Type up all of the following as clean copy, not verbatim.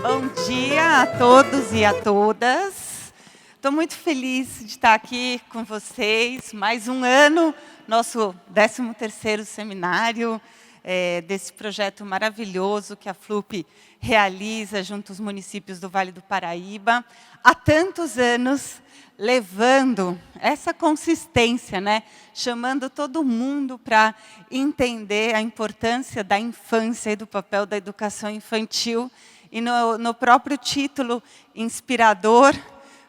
Bom dia a todos e a todas. Estou muito feliz de estar aqui com vocês. Mais um ano, nosso 13º seminário desse projeto maravilhoso que a FLUP realiza junto aos municípios do Vale do Paraíba. Há tantos anos, levando essa consistência, né? Chamando todo mundo para entender a importância da infância e do papel da educação infantil. E no próprio título inspirador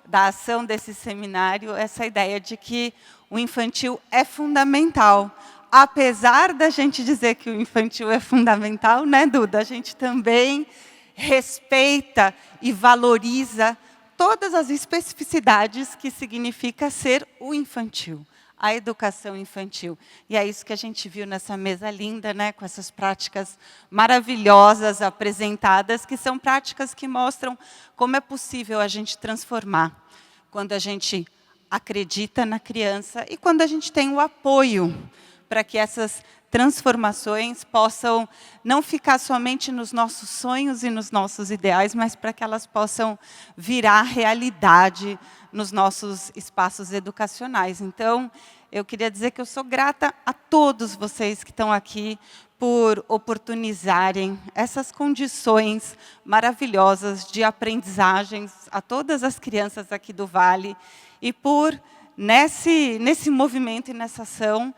da ação desse seminário, essa ideia de que o infantil é fundamental. Apesar da gente dizer que o infantil é fundamental, né, Duda? A gente também respeita e valoriza todas as especificidades que significa ser o infantil, a educação infantil. E é isso que a gente viu nessa mesa linda, né, com essas práticas maravilhosas apresentadas, que são práticas que mostram como é possível a gente transformar quando a gente acredita na criança e quando a gente tem o apoio para que essas transformações possam não ficar somente nos nossos sonhos e nos nossos ideais, mas para que elas possam virar realidade nos nossos espaços educacionais. Então, eu queria dizer que eu sou grata a todos vocês que estão aqui por oportunizarem essas condições maravilhosas de aprendizagens a todas as crianças aqui do Vale e por, nesse movimento e nessa ação,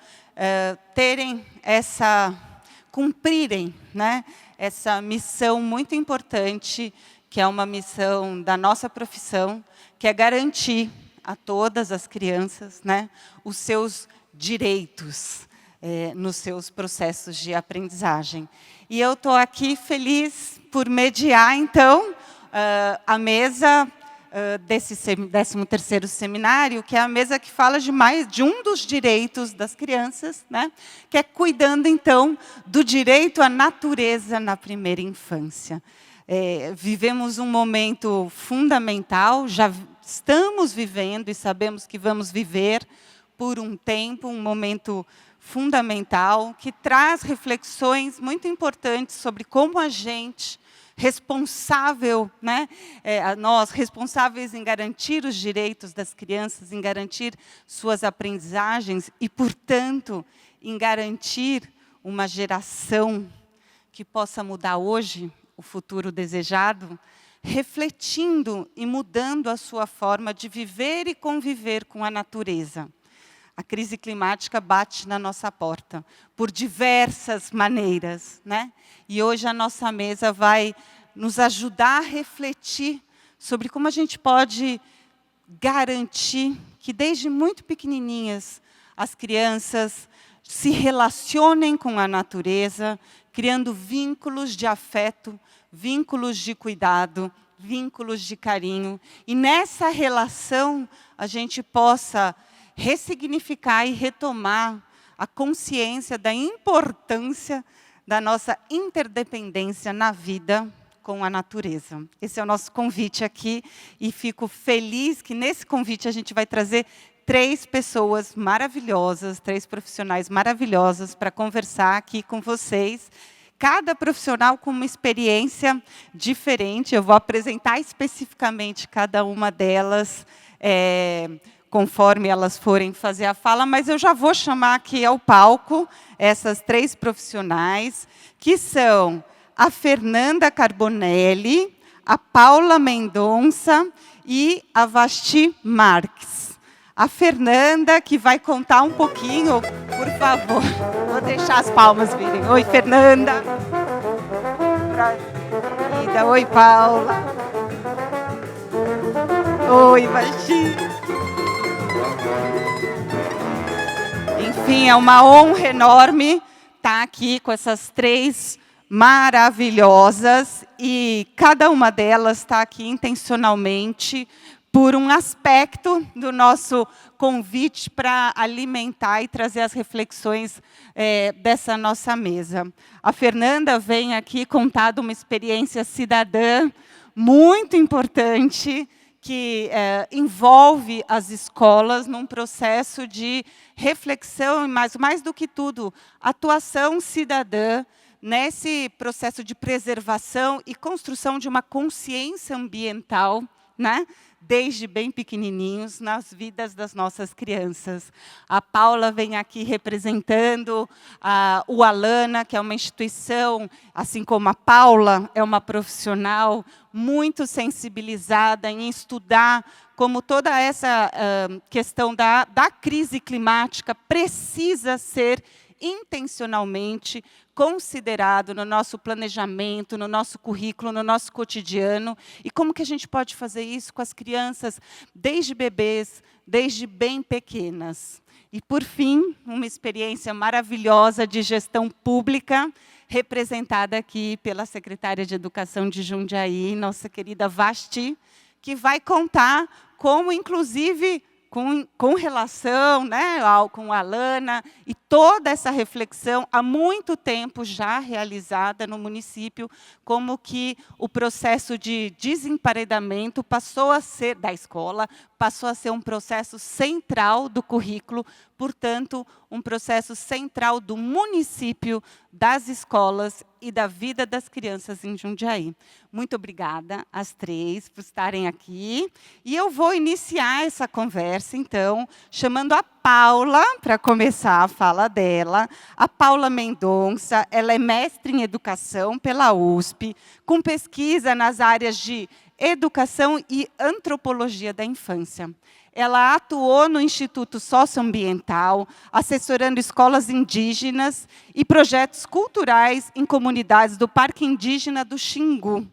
cumprirem, né, essa missão muito importante, que é uma missão da nossa profissão, que é garantir a todas as crianças, né, os seus direitos nos seus processos de aprendizagem. E eu estou aqui feliz por mediar, então, a mesa desse 13º seminário, que é a mesa que fala de um dos direitos das crianças, né, que é cuidando, então, do direito à natureza na primeira infância. Vivemos um momento fundamental, já estamos vivendo e sabemos que vamos viver por um tempo, um momento fundamental, que traz reflexões muito importantes sobre como a gente, responsável, né, nós responsáveis em garantir os direitos das crianças, em garantir suas aprendizagens e, portanto, em garantir uma geração que possa mudar hoje o futuro desejado, refletindo e mudando a sua forma de viver e conviver com a natureza. A crise climática bate na nossa porta, por diversas maneiras, né? E hoje a nossa mesa vai nos ajudar a refletir sobre como a gente pode garantir que, desde muito pequenininhas, as crianças se relacionem com a natureza, criando vínculos de afeto, vínculos de cuidado, vínculos de carinho. E nessa relação a gente possa ressignificar e retomar a consciência da importância da nossa interdependência na vida com a natureza. Esse é o nosso convite aqui e fico feliz que nesse convite a gente vai trazer 3 pessoas maravilhosas, 3 profissionais maravilhosas para conversar aqui com vocês. Cada profissional com uma experiência diferente. Eu vou apresentar especificamente cada uma delas, conforme elas forem fazer a fala, mas eu já vou chamar aqui ao palco essas 3 profissionais, que são a Fernanda Carbonelli, a Paula Mendonça e a Vasti Marques. A Fernanda, que vai contar um pouquinho, por favor, vou deixar as palmas virem. Oi, Fernanda. Oi, Paula. Oi, Vasti. Enfim, é uma honra enorme estar aqui com essas 3 maravilhosas e cada uma delas está aqui intencionalmente por um aspecto do nosso convite para alimentar e trazer as reflexões dessa nossa mesa. A Fernanda vem aqui contar de uma experiência cidadã muito importante, que envolve as escolas num processo de reflexão, mas mais do que tudo, atuação cidadã nesse processo de preservação e construção de uma consciência ambiental, né? Desde bem pequenininhos, nas vidas das nossas crianças. A Paula vem aqui representando o Alana, que é uma instituição, assim como a Paula, é uma profissional muito sensibilizada em estudar como toda essa questão da crise climática precisa ser intencionalmente considerado no nosso planejamento, no nosso currículo, no nosso cotidiano, e como que a gente pode fazer isso com as crianças desde bebês, desde bem pequenas. E, por fim, uma experiência maravilhosa de gestão pública, representada aqui pela secretária de Educação de Jundiaí, nossa querida Vasti, que vai contar como, inclusive, com relação, né, com a Alana, e toda essa reflexão, há muito tempo já realizada no município, como que o processo de desemparedamento passou a ser, da escola, passou a ser um processo central do currículo, portanto, um processo central do município, das escolas e da vida das crianças em Jundiaí. Muito obrigada às três por estarem aqui. E eu vou iniciar essa conversa, então, chamando a Paula, para começar a fala dela. A Paula Mendonça, ela é mestre em educação pela USP, com pesquisa nas áreas de educação e antropologia da infância. Ela atuou no Instituto Socioambiental, assessorando escolas indígenas e projetos culturais em comunidades do Parque Indígena do Xingu.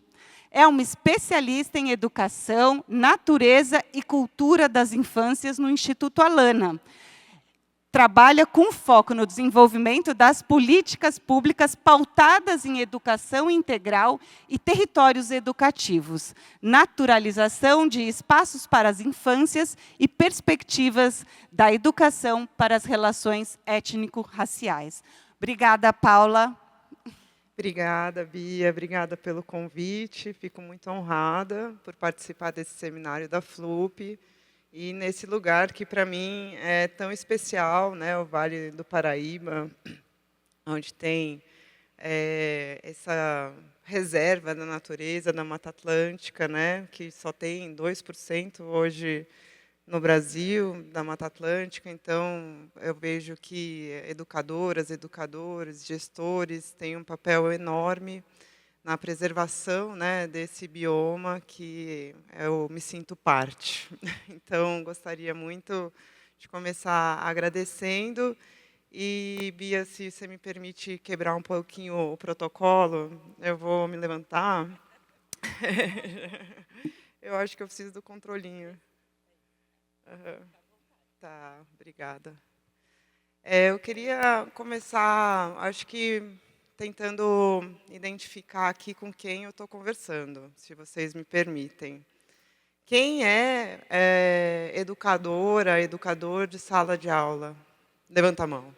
É uma especialista em educação, natureza e cultura das infâncias no Instituto Alana. Trabalha com foco no desenvolvimento das políticas públicas pautadas em educação integral e territórios educativos, naturalização de espaços para as infâncias e perspectivas da educação para as relações étnico-raciais. Obrigada, Paula. Obrigada, Bia. Obrigada pelo convite. Fico muito honrada por participar desse seminário da FLUP. E nesse lugar que, para mim, é tão especial, né, o Vale do Paraíba, onde tem essa reserva da natureza, da Mata Atlântica, né, que só tem 2% hoje no Brasil, da Mata Atlântica. Então, eu vejo que educadoras, educadores, gestores têm um papel enorme na preservação, né, desse bioma que eu me sinto parte. Então, gostaria muito de começar agradecendo. E, Bia, se você me permite quebrar um pouquinho o protocolo, eu vou me levantar. Eu acho que eu preciso do controlinho. Uhum. Tá, obrigada. Eu queria começar, acho que tentando identificar aqui com quem eu estou conversando, se vocês me permitem. Quem é educadora, educador de sala de aula? Levanta a mão.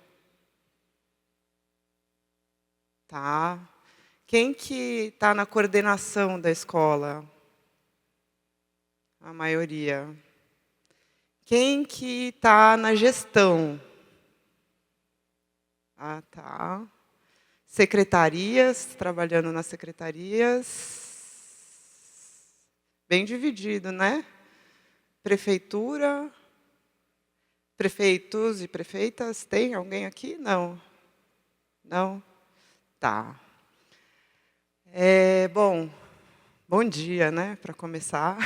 Tá. Quem que está na coordenação da escola? A maioria. Quem que está na gestão? Ah, tá. Secretarias, trabalhando nas secretarias. Bem dividido, né? Prefeitura. Prefeitos e prefeitas. Tem alguém aqui? Não. Não? Tá. Bom dia, né? Para começar.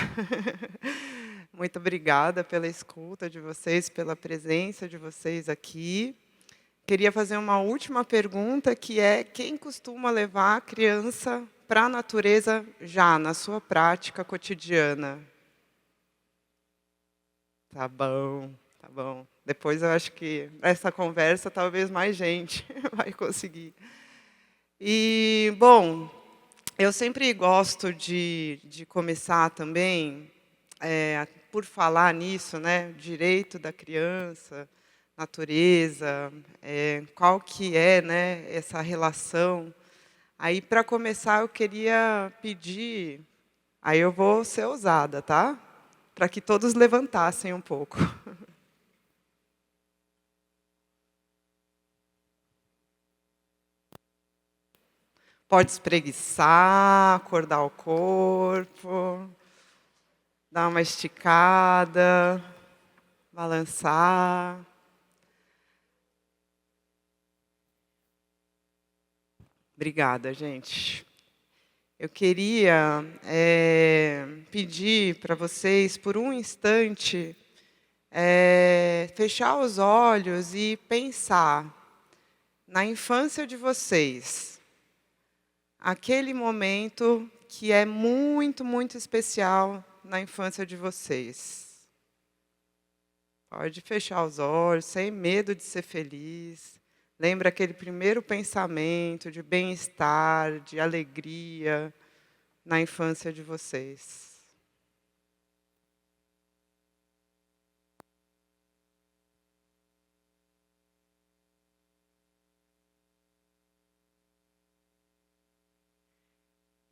Muito obrigada pela escuta de vocês, pela presença de vocês aqui. Queria fazer uma última pergunta, que é: quem costuma levar a criança para a natureza já, na sua prática cotidiana? Tá bom, tá bom. Depois eu acho que essa conversa, talvez mais gente vai conseguir. E, bom, eu sempre gosto de começar também, por falar nisso, né, direito da criança, natureza, qual que é, né, essa relação. Aí, para começar, eu queria pedir, aí eu vou ser ousada, tá? Para que todos levantassem um pouco. Pode espreguiçar, acordar o corpo, dar uma esticada, balançar. Obrigada, gente. Eu queria pedir para vocês, por um instante, fechar os olhos e pensar na infância de vocês. Aquele momento que é muito, muito especial na infância de vocês. Pode fechar os olhos, sem medo de ser feliz. Lembra aquele primeiro pensamento de bem-estar, de alegria na infância de vocês.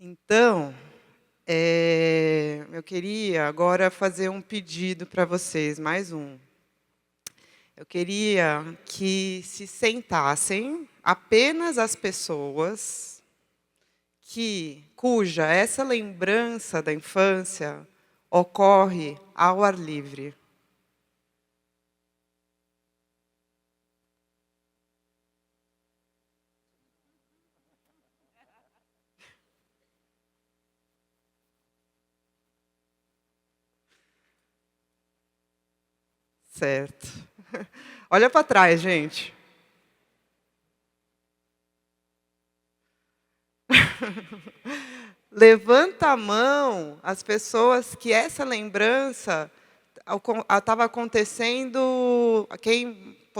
Então, eu queria agora fazer um pedido para vocês, mais um. Eu queria que se sentassem apenas as pessoas cuja essa lembrança da infância ocorre ao ar livre. Certo. Olha para trás, gente. Levanta a mão as pessoas que essa lembrança estava acontecendo.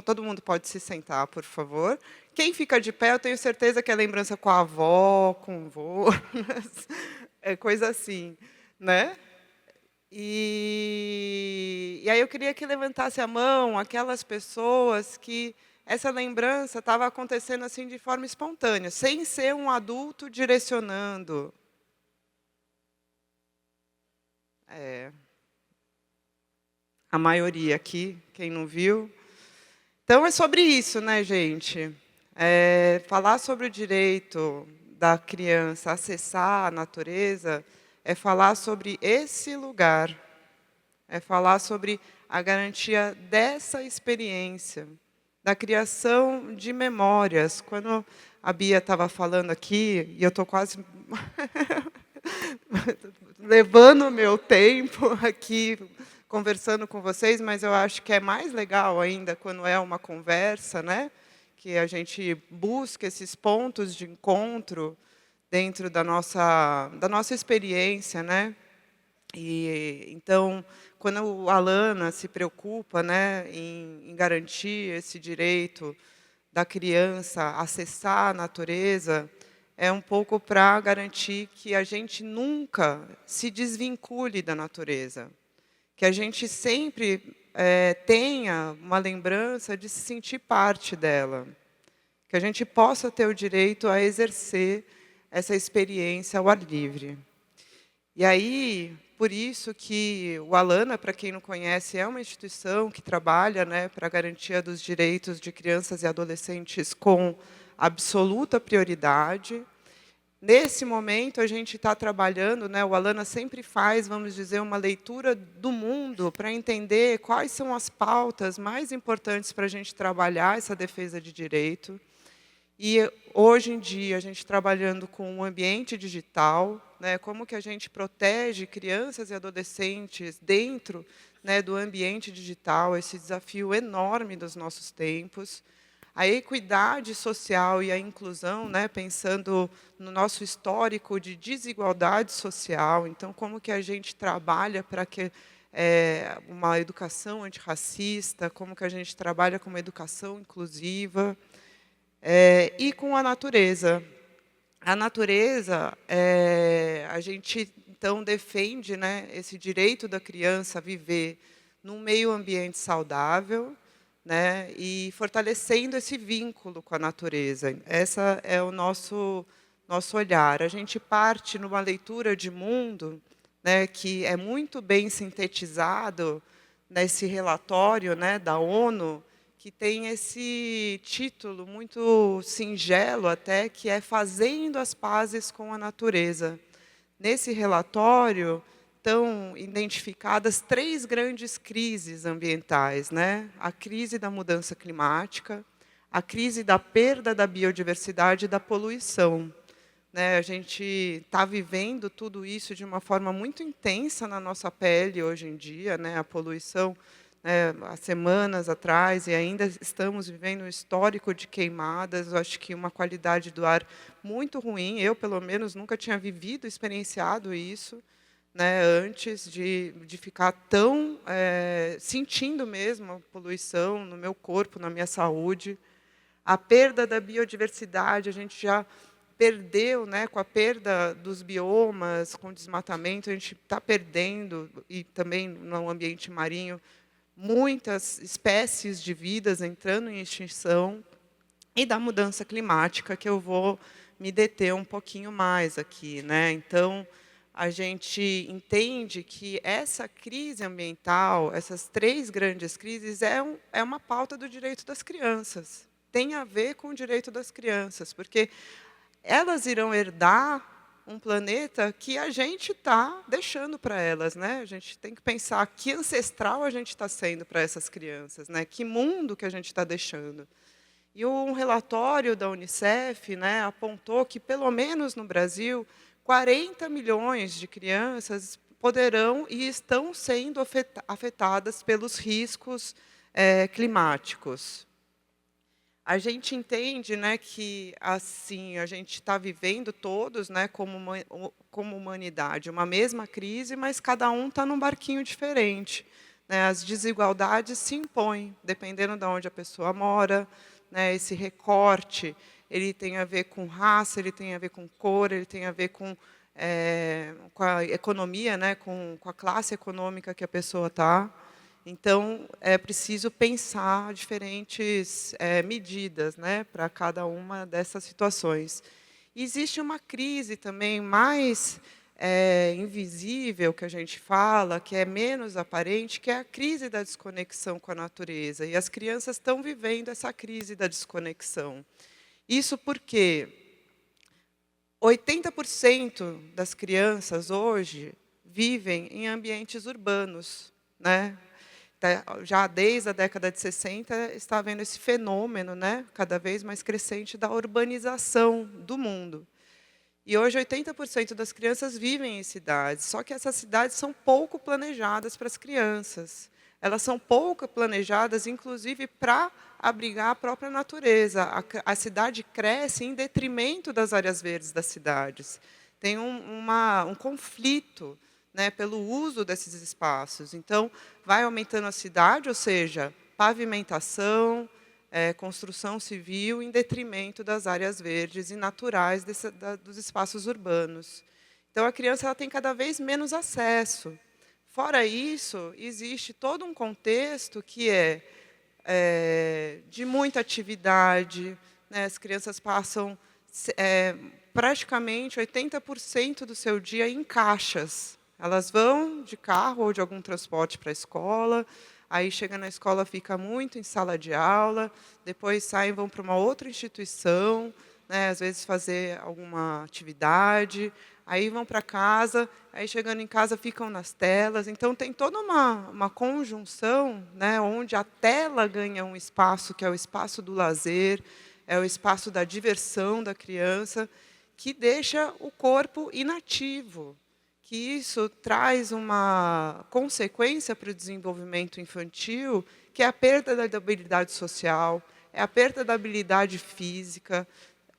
Todo mundo pode se sentar, por favor. Quem fica de pé, eu tenho certeza que é lembrança com a avó, com o vô, é coisa assim, né? E aí eu queria que levantasse a mão aquelas pessoas que essa lembrança estava acontecendo assim de forma espontânea, sem ser um adulto direcionando. A maioria aqui, quem não viu. Então é sobre isso, né, gente? Falar sobre o direito da criança a acessar a natureza é falar sobre esse lugar, é falar sobre a garantia dessa experiência, da criação de memórias. Quando a Bia estava falando aqui, e eu estou quase levando o meu tempo aqui, conversando com vocês, mas eu acho que é mais legal ainda quando é uma conversa, né? Que a gente busca esses pontos de encontro dentro da nossa experiência, né? E então, quando a Alana se preocupa, né, em garantir esse direito da criança acessar a natureza, é um pouco para garantir que a gente nunca se desvincule da natureza, que a gente sempre tenha uma lembrança de se sentir parte dela, que a gente possa ter o direito a exercer essa experiência ao ar livre. E aí, por isso que o Alana, para quem não conhece, é uma instituição que trabalha, né, para a garantia dos direitos de crianças e adolescentes com absoluta prioridade. Nesse momento, a gente está trabalhando, né, o Alana sempre faz, vamos dizer, uma leitura do mundo para entender quais são as pautas mais importantes para a gente trabalhar essa defesa de direito. E, hoje em dia, a gente trabalhando com o ambiente digital, né, como que a gente protege crianças e adolescentes dentro, né, do ambiente digital, esse desafio enorme dos nossos tempos. A equidade social e a inclusão, né, pensando no nosso histórico de desigualdade social. Então, como que a gente trabalha para que uma educação antirracista, como que a gente trabalha com uma educação inclusiva. E com a natureza. A natureza, a gente, então, defende, né, esse direito da criança a viver num meio ambiente saudável, né, e fortalecendo esse vínculo com a natureza. Esse é o nosso olhar. A gente parte numa leitura de mundo, né, que é muito bem sintetizado nesse relatório, né, da ONU, que tem esse título muito singelo até, que é Fazendo as Pazes com a Natureza. Nesse relatório estão identificadas 3 grandes crises ambientais, né? A crise da mudança climática, a crise da perda da biodiversidade e da poluição. Né? A gente está vivendo tudo isso de uma forma muito intensa na nossa pele hoje em dia, né? A poluição, né, há semanas atrás, e ainda estamos vivendo um histórico de queimadas. Eu acho que uma qualidade do ar muito ruim. Eu, pelo menos, nunca tinha vivido, experienciado isso, né, antes de ficar tão sentindo mesmo a poluição no meu corpo, na minha saúde. A perda da biodiversidade, a gente já perdeu, né, com a perda dos biomas, com o desmatamento, a gente está perdendo, e também no ambiente marinho, muitas espécies de vidas entrando em extinção, e da mudança climática, que eu vou me deter um pouquinho mais aqui, né? Então, a gente entende que essa crise ambiental, essas 3 grandes crises, é uma pauta do direito das crianças. Tem a ver com o direito das crianças, porque elas irão herdar um planeta que a gente está deixando para elas, né? A gente tem que pensar que ancestral a gente está sendo para essas crianças, né? Que mundo que a gente está deixando. E um relatório da Unicef, né, apontou que, pelo menos no Brasil, 40 milhões de crianças poderão e estão sendo afetadas pelos riscos climáticos. A gente entende, né, que assim a gente está vivendo todos, né, como humanidade, uma mesma crise, mas cada um está num barquinho diferente, né? As desigualdades se impõem, dependendo de onde a pessoa mora, né? Esse recorte, ele tem a ver com raça, ele tem a ver com cor, ele tem a ver com a economia, né, com a classe econômica que a pessoa está. Então, é preciso pensar diferentes medidas, né, para cada uma dessas situações. E existe uma crise também mais invisível, que a gente fala, que é menos aparente, que é a crise da desconexão com a natureza. E as crianças estão vivendo essa crise da desconexão. Isso porque 80% das crianças hoje vivem em ambientes urbanos, né? Já desde a década de 60 está havendo esse fenômeno, né, cada vez mais crescente da urbanização do mundo. E hoje 80% das crianças vivem em cidades, só que essas cidades são pouco planejadas para as crianças. Elas são pouco planejadas, inclusive, para abrigar a própria natureza. A cidade cresce em detrimento das áreas verdes das cidades. Tem um conflito, né, pelo uso desses espaços. Então, vai aumentando a cidade, ou seja, pavimentação, construção civil, em detrimento das áreas verdes e naturais dos espaços urbanos. Então, a criança ela tem cada vez menos acesso. Fora isso, existe todo um contexto que de muita atividade, né? As crianças passam praticamente 80% do seu dia em caixas. Elas vão de carro ou de algum transporte para a escola, aí chega na escola, fica muito em sala de aula, depois saem, vão para uma outra instituição, né, às vezes fazer alguma atividade, aí vão para casa, aí chegando em casa ficam nas telas. Então, tem toda uma conjunção, né, onde a tela ganha um espaço, que é o espaço do lazer, é o espaço da diversão da criança, que deixa o corpo inativo, que isso traz uma consequência para o desenvolvimento infantil, que é a perda da habilidade social, é a perda da habilidade física,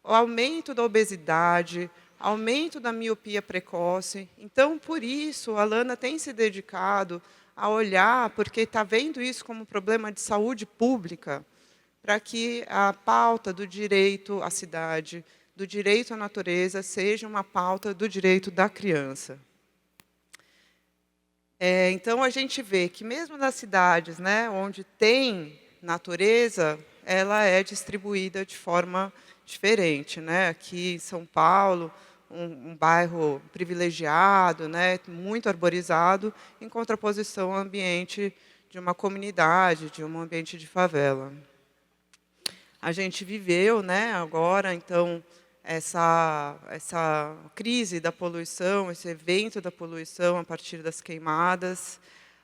o aumento da obesidade, aumento da miopia precoce. Então, por isso, a Lana tem se dedicado a olhar, porque está vendo isso como um problema de saúde pública, para que a pauta do direito à cidade, do direito à natureza, seja uma pauta do direito da criança. Então, a gente vê que, mesmo nas cidades, né, onde tem natureza, ela é distribuída de forma diferente, né? Aqui em São Paulo, um bairro privilegiado, né, muito arborizado, em contraposição ao ambiente de uma comunidade, de um ambiente de favela. A gente viveu, né, agora, então, essa crise da poluição, esse evento da poluição a partir das queimadas.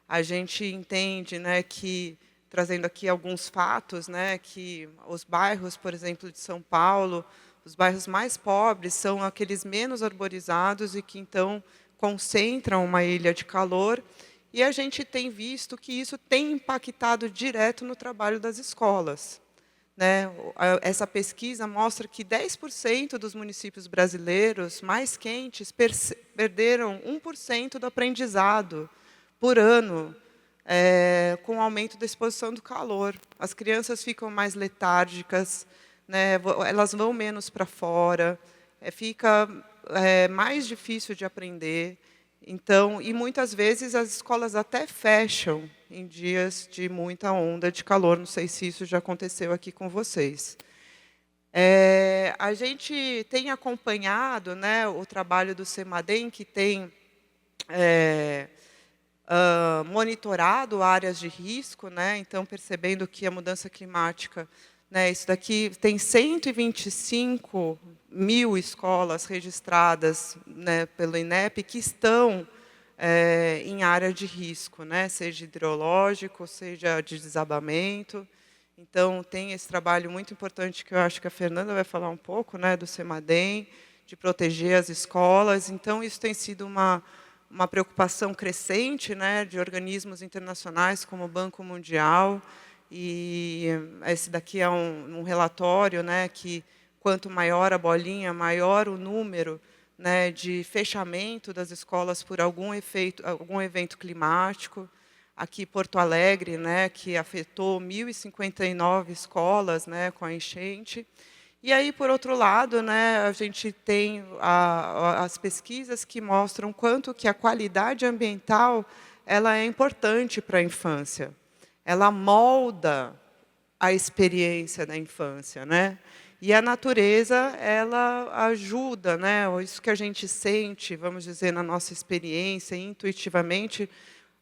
A gente entende, né, que, trazendo aqui alguns fatos, né, que os bairros, por exemplo, de São Paulo, os bairros mais pobres são aqueles menos arborizados e que, então, concentram uma ilha de calor. E a gente tem visto que isso tem impactado direto no trabalho das escolas, né? Essa pesquisa mostra que 10% dos municípios brasileiros mais quentes perderam 1% do aprendizado por ano, com o aumento da exposição do calor. As crianças ficam mais letárgicas, né? Elas vão menos para fora, fica mais difícil de aprender. Então, e muitas vezes as escolas até fecham em dias de muita onda de calor. Não sei se isso já aconteceu aqui com vocês. A gente tem acompanhado, né, o trabalho do CEMADEM, que tem monitorado áreas de risco, né, então percebendo que a mudança climática, né, isso daqui tem 125 mil escolas registradas, né, pelo INEP que estão em área de risco, né, seja hidrológico, seja de desabamento. Então, tem esse trabalho muito importante que eu acho que a Fernanda vai falar um pouco, né, do CEMADEM, de proteger as escolas. Então, isso tem sido uma preocupação crescente, né, de organismos internacionais como o Banco Mundial. E esse daqui é um relatório, né, que quanto maior a bolinha, maior o número, né, de fechamento das escolas por algum evento climático. Aqui Porto Alegre, né, que afetou 1.059 escolas, né, com a enchente. E aí, por outro lado, né, a gente tem as pesquisas que mostram quanto que a qualidade ambiental ela é importante para a infância. Ela molda a experiência da infância, né? E a natureza, ela ajuda, né? Isso que a gente sente, vamos dizer, na nossa experiência, intuitivamente,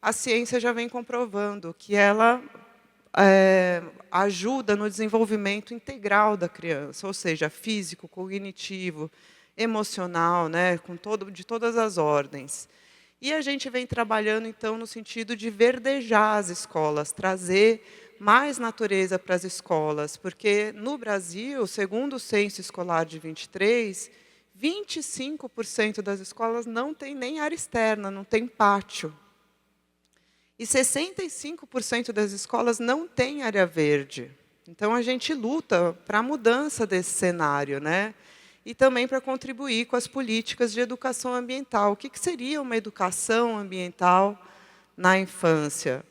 a ciência já vem comprovando que ela ajuda no desenvolvimento integral da criança, ou seja, físico, cognitivo, emocional, né, de todas as ordens. E a gente vem trabalhando, então, no sentido de verdejar as escolas, trazer mais natureza para as escolas, porque no Brasil, segundo o censo escolar de 23, 25% das escolas não tem nem área externa, não tem pátio. E 65% das escolas não têm área verde. Então, a gente luta para a mudança desse cenário, né? E também para contribuir com as políticas de educação ambiental. O que seria uma educação ambiental na infância?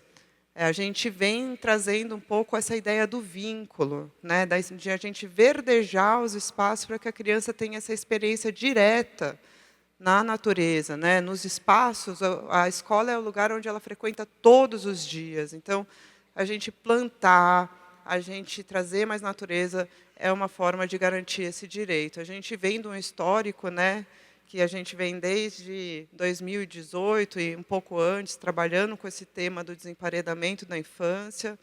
A gente vem trazendo um pouco essa ideia do vínculo, né? De a gente verdejar os espaços para que a criança tenha essa experiência direta na natureza, né? Nos espaços. A escola é o lugar onde ela frequenta todos os dias. Então, a gente plantar, a gente trazer mais natureza é uma forma de garantir esse direito. A gente vem de um histórico, né, que a gente vem desde 2018 e um pouco antes, trabalhando com esse tema do desemparedamento da infância,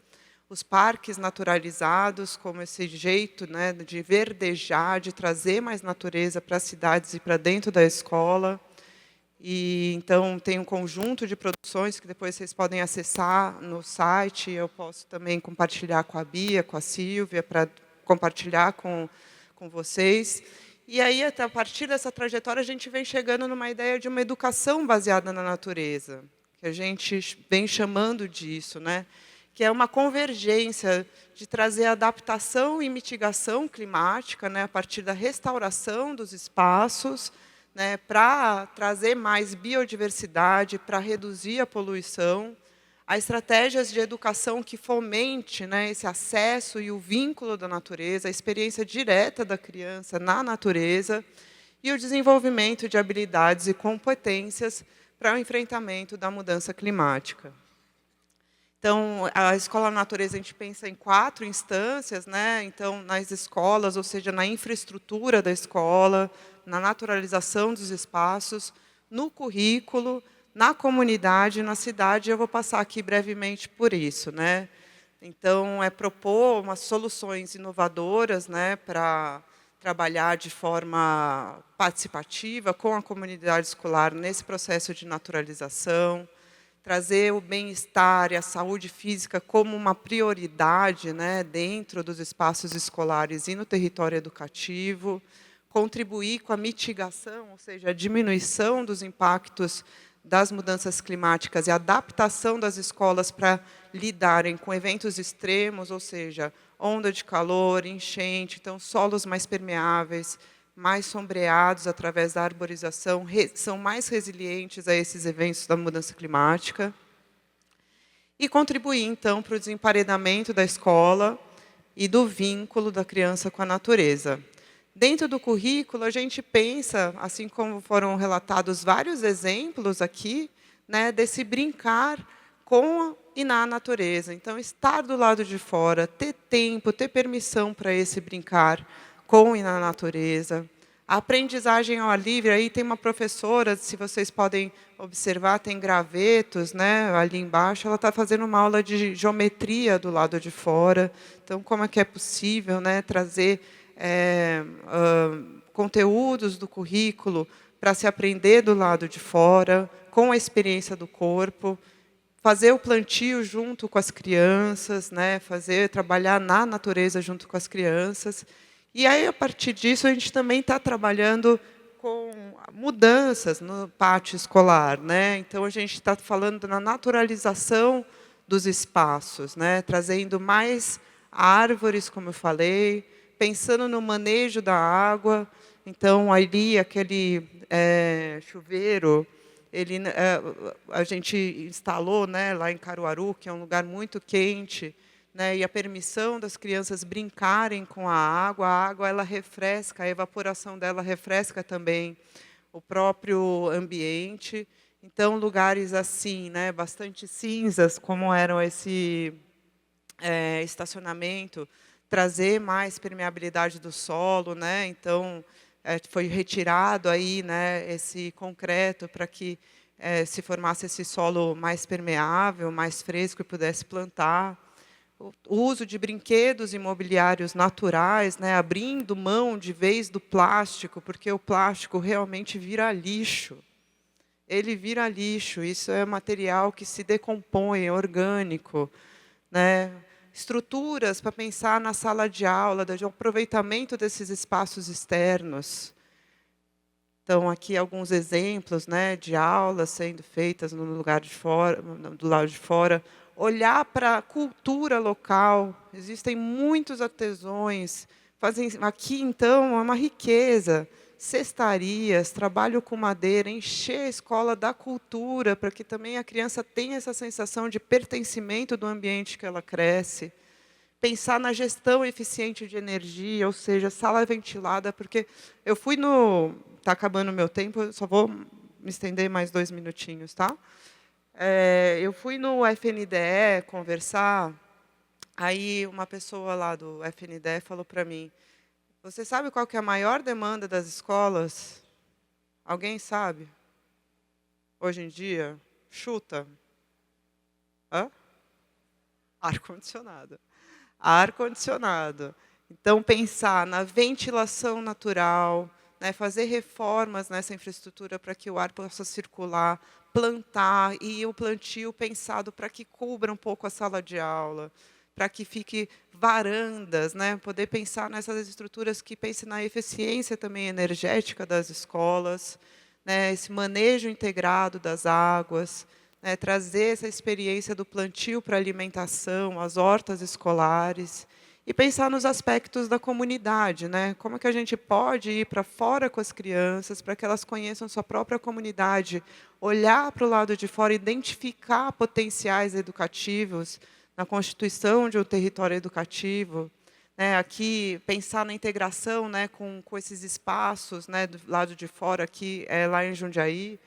os parques naturalizados, como esse jeito, né, de verdejar, de trazer mais natureza para as cidades e para dentro da escola. E, então, tem um conjunto de produções que depois vocês podem acessar no site. Eu posso também compartilhar com a Bia, com a Sílvia, para compartilhar com vocês. E aí, até a partir dessa trajetória, a gente vem chegando numa ideia de uma educação baseada na natureza, que a gente vem chamando disso, né? Que é uma convergência de trazer adaptação e mitigação climática, né, a partir da restauração dos espaços, né, para trazer mais biodiversidade, para reduzir a poluição, a estratégias de educação que fomente, né, esse acesso e o vínculo da natureza, a experiência direta da criança na natureza e o desenvolvimento de habilidades e competências para o enfrentamento da mudança climática. Então, a Escola Natureza, a gente pensa em 4 instâncias, né? Então, nas escolas, ou seja, na infraestrutura da escola, na naturalização dos espaços, no currículo, na comunidade, na cidade. Eu vou passar aqui brevemente por isso, né? Então, é propor umas soluções inovadoras, né, para trabalhar de forma participativa com a comunidade escolar nesse processo de naturalização, trazer o bem-estar e a saúde física como uma prioridade, né, dentro dos espaços escolares e no território educativo, contribuir com a mitigação, ou seja, a diminuição dos impactos das mudanças climáticas e a adaptação das escolas para lidarem com eventos extremos, ou seja, onda de calor, enchente, então solos mais permeáveis, mais sombreados através da arborização, são mais resilientes a esses eventos da mudança climática. E contribuir, então, para o desemparedamento da escola e do vínculo da criança com a natureza. Dentro do currículo, a gente pensa, assim como foram relatados vários exemplos aqui, né, desse brincar com e na natureza. Então, estar do lado de fora, ter tempo, ter permissão para esse brincar com e na natureza. A aprendizagem ao ar livre, aí tem uma professora, se vocês podem observar, tem gravetos, né, ali embaixo, ela está fazendo uma aula de geometria do lado de fora. Então, como é que é possível, né, trazer conteúdos do currículo para se aprender do lado de fora, com a experiência do corpo, fazer o plantio junto com as crianças, né, trabalhar na natureza junto com as crianças. E aí, a partir disso, a gente também está trabalhando com mudanças no pátio escolar, né? Então, a gente está falando na naturalização dos espaços, né, trazendo mais árvores, como eu falei, pensando no manejo da água. Então, ali, aquele chuveiro, a gente instalou, né, lá em Caruaru, que é um lugar muito quente, né, e a permissão das crianças brincarem com a água ela refresca, a evaporação dela refresca também o próprio ambiente. Então, lugares assim, né, bastante cinzas, como eram esse estacionamento, trazer mais permeabilidade do solo, né? Então, foi retirado aí, né, esse concreto para que se formasse esse solo mais permeável, mais fresco e pudesse plantar. O uso de brinquedos imobiliários naturais, né, abrindo mão de vez do plástico, porque o plástico realmente vira lixo. Ele vira lixo, isso é material que se decompõe, é orgânico, né? Estruturas para pensar na sala de aula, do aproveitamento desses espaços externos. Então, aqui alguns exemplos, né, de aulas sendo feitas no lugar de fora, do lado de fora. Olhar para a cultura local. Existem muitos artesãos. Aqui, então, é uma riqueza. Cestarias, trabalho com madeira, encher a escola da cultura, para que também a criança tenha essa sensação de pertencimento do ambiente que ela cresce. Pensar na gestão eficiente de energia, ou seja, sala ventilada, porque eu fui no... Está acabando o meu tempo, eu só vou me estender mais 2 minutinhos, tá? Eu fui no FNDE conversar, aí uma pessoa lá do FNDE falou para mim, você sabe qual que é a maior demanda das escolas? Alguém sabe? Hoje em dia? Chuta. Hã? Ar-condicionado. Ar-condicionado. Então, pensar na ventilação natural, né, fazer reformas nessa infraestrutura para que o ar possa circular, plantar, e o plantio pensado para que cubra um pouco a sala de aula, para que fique varandas, né, poder pensar nessas estruturas que pensem na eficiência também energética das escolas, né, esse manejo integrado das águas, né, trazer essa experiência do plantio para alimentação, as hortas escolares, e pensar nos aspectos da comunidade, né? Como é que a gente pode ir para fora com as crianças, para que elas conheçam sua própria comunidade, olhar para o lado de fora, identificar potenciais educativos na constituição de um território educativo, né? Aqui, pensar na integração, né, com esses espaços, né, do lado de fora, aqui, lá em Jundiaí.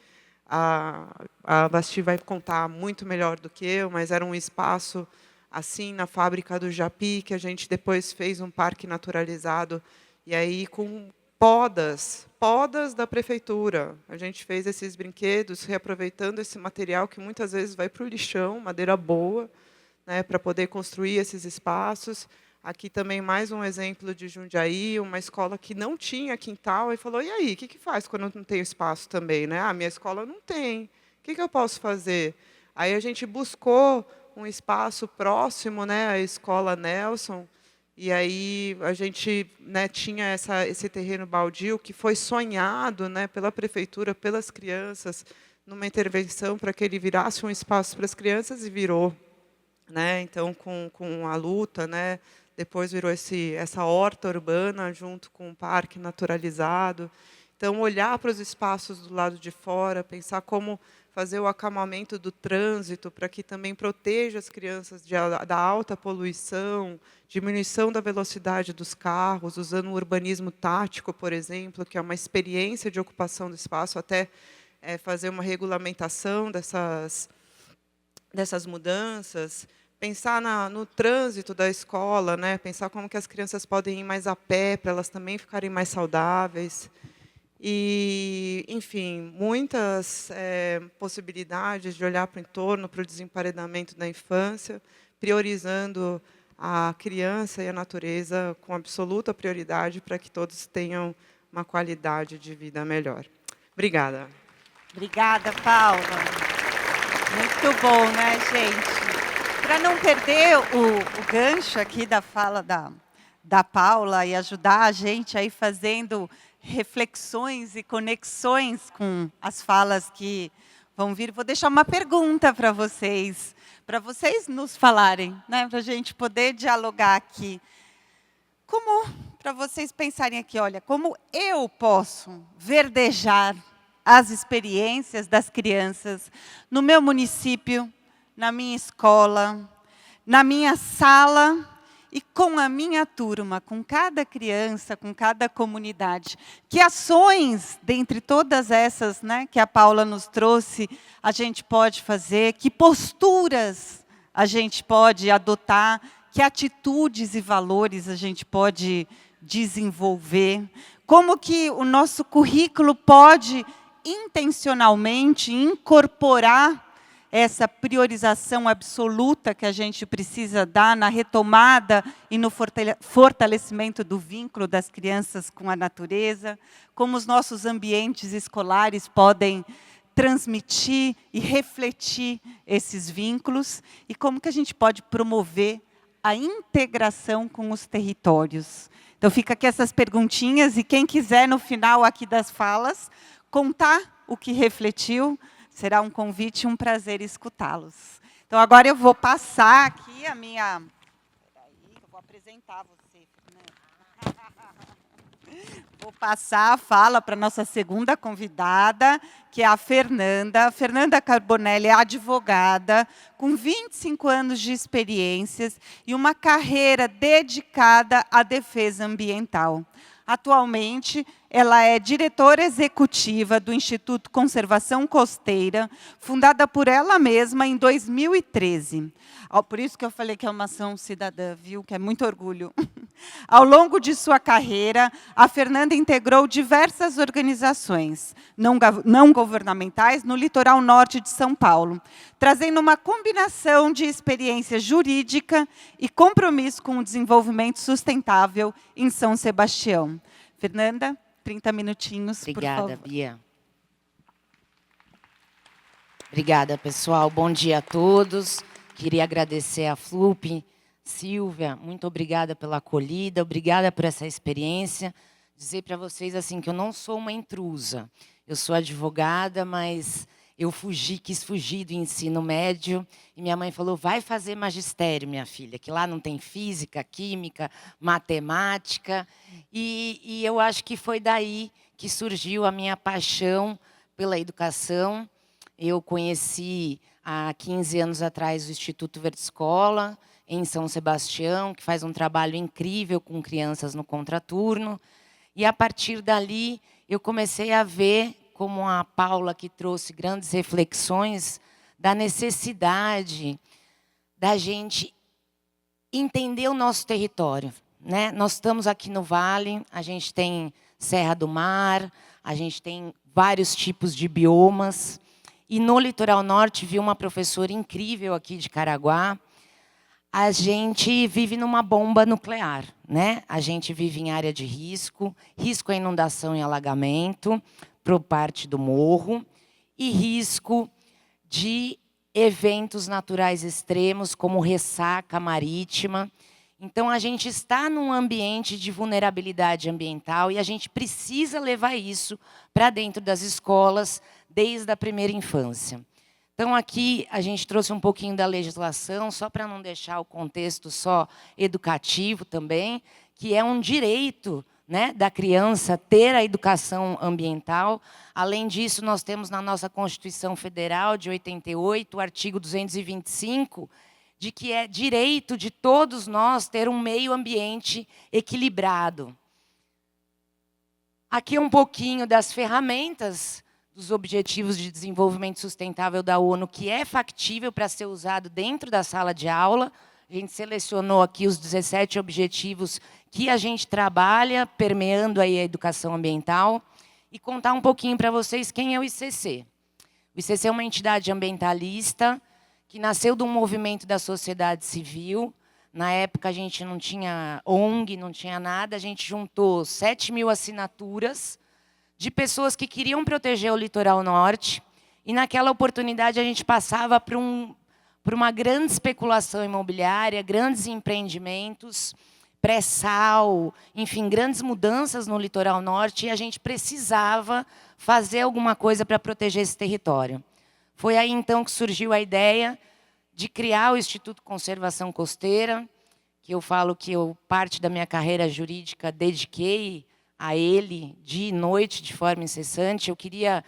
A Basti vai contar muito melhor do que eu, mas era um espaço assim na fábrica do Japi, que a gente depois fez um parque naturalizado, e aí com podas da prefeitura. A gente fez esses brinquedos, reaproveitando esse material que muitas vezes vai para o lixão, madeira boa, né, para poder construir esses espaços. Aqui também mais um exemplo de Jundiaí, uma escola que não tinha quintal, e falou, e aí, o que faz quando não tem espaço também? Né? Ah, minha escola não tem, o que eu posso fazer? Aí a gente buscou um espaço próximo, né, à Escola Nelson, e aí a gente, né, tinha esse terreno baldio que foi sonhado, né, pela prefeitura, pelas crianças, numa intervenção para que ele virasse um espaço para as crianças, e virou. Né? Então, com a luta, né? Depois virou essa horta urbana junto com um parque naturalizado. Então, olhar para os espaços do lado de fora, pensar como fazer o acalmamento do trânsito para que também proteja as crianças da alta poluição, diminuição da velocidade dos carros, usando o urbanismo tático, por exemplo, que é uma experiência de ocupação do espaço, até fazer uma regulamentação dessas mudanças, pensar no trânsito da escola, né? Pensar como que as crianças podem ir mais a pé, para elas também ficarem mais saudáveis. E, enfim, muitas possibilidades de olhar para o entorno, para o desemparedamento da infância, priorizando a criança e a natureza com absoluta prioridade para que todos tenham uma qualidade de vida melhor. Obrigada. Obrigada, Paula. Muito bom, né, gente? Para não perder o gancho aqui da fala da Paula e ajudar a gente aí fazendo reflexões e conexões com as falas que vão vir, vou deixar uma pergunta para vocês nos falarem, né, para a gente poder dialogar aqui. Como, para vocês pensarem aqui, olha, como eu posso verdejar as experiências das crianças no meu município, na minha escola, na minha sala e com a minha turma, com cada criança, com cada comunidade. Que ações, dentre todas essas, né, que a Paula nos trouxe, a gente pode fazer? Que posturas a gente pode adotar? Que atitudes e valores a gente pode desenvolver? Como que o nosso currículo pode intencionalmente incorporar essa priorização absoluta que a gente precisa dar na retomada e no fortalecimento do vínculo das crianças com a natureza, como os nossos ambientes escolares podem transmitir e refletir esses vínculos, e como que a gente pode promover a integração com os territórios. Então, fica aqui essas perguntinhas, e quem quiser, no final aqui das falas, contar o que refletiu, será um convite e um prazer escutá-los. Então, agora eu vou passar aqui a minha... Peraí, eu vou apresentar você, Fernanda. Vou passar a fala para a nossa segunda convidada, que é a Fernanda. Fernanda Carbonelli é advogada, com 25 anos de experiências e uma carreira dedicada à defesa ambiental. Atualmente, ela é diretora executiva do Instituto Conservação Costeira, fundada por ela mesma em 2013. Por isso que eu falei que é uma ação cidadã, viu? Que é muito orgulho. Ao longo de sua carreira, a Fernanda integrou diversas organizações não governamentais no litoral norte de São Paulo, trazendo uma combinação de experiência jurídica e compromisso com o desenvolvimento sustentável em São Sebastião. Fernanda, 30 minutinhos, Obrigada, por favor. Bia. Obrigada, pessoal. Bom dia a todos. Queria agradecer a FLUP, Silvia, muito obrigada pela acolhida, obrigada por essa experiência. Dizer para vocês assim que eu não sou uma intrusa. Eu sou advogada, mas eu quis fugir do ensino médio, e minha mãe falou, vai fazer magistério, minha filha, que lá não tem física, química, matemática. E eu acho que foi daí que surgiu a minha paixão pela educação. Eu conheci, há 15 anos atrás, o Instituto Verde Escola, em São Sebastião, que faz um trabalho incrível com crianças no contraturno. E, a partir dali, eu comecei a ver, como a Paula, que trouxe grandes reflexões, da necessidade da gente entender o nosso território, né? Nós estamos aqui no Vale, a gente tem Serra do Mar, a gente tem vários tipos de biomas. E no Litoral Norte, vi uma professora incrível aqui de Caraguá, a gente vive numa bomba nuclear, né? A gente vive em área de risco, risco a inundação e alagamento por parte do morro e risco de eventos naturais extremos, como ressaca marítima. Então, a gente está num ambiente de vulnerabilidade ambiental e a gente precisa levar isso para dentro das escolas desde a primeira infância. Então, aqui a gente trouxe um pouquinho da legislação, só para não deixar o contexto só educativo também, que é um direito, né, da criança ter a educação ambiental. Além disso, nós temos na nossa Constituição Federal de 88, o artigo 225, de que é direito de todos nós ter um meio ambiente equilibrado. Aqui um pouquinho das ferramentas dos Objetivos de Desenvolvimento Sustentável da ONU, que é factível para ser usado dentro da sala de aula. A gente selecionou aqui os 17 objetivos que a gente trabalha, permeando aí a educação ambiental, e contar um pouquinho para vocês quem é o ICC. O ICC é uma entidade ambientalista que nasceu de um movimento da sociedade civil. Na época, a gente não tinha ONG, não tinha nada, a gente juntou 7.000 assinaturas de pessoas que queriam proteger o litoral norte, e naquela oportunidade a gente passava por uma grande especulação imobiliária, grandes empreendimentos, pré-sal, enfim, grandes mudanças no litoral norte, e a gente precisava fazer alguma coisa para proteger esse território. Foi aí, então, que surgiu a ideia de criar o Instituto Conservação Costeira, que eu falo que eu, parte da minha carreira jurídica, dediquei a ele, dia e noite, de forma incessante. Eu queria...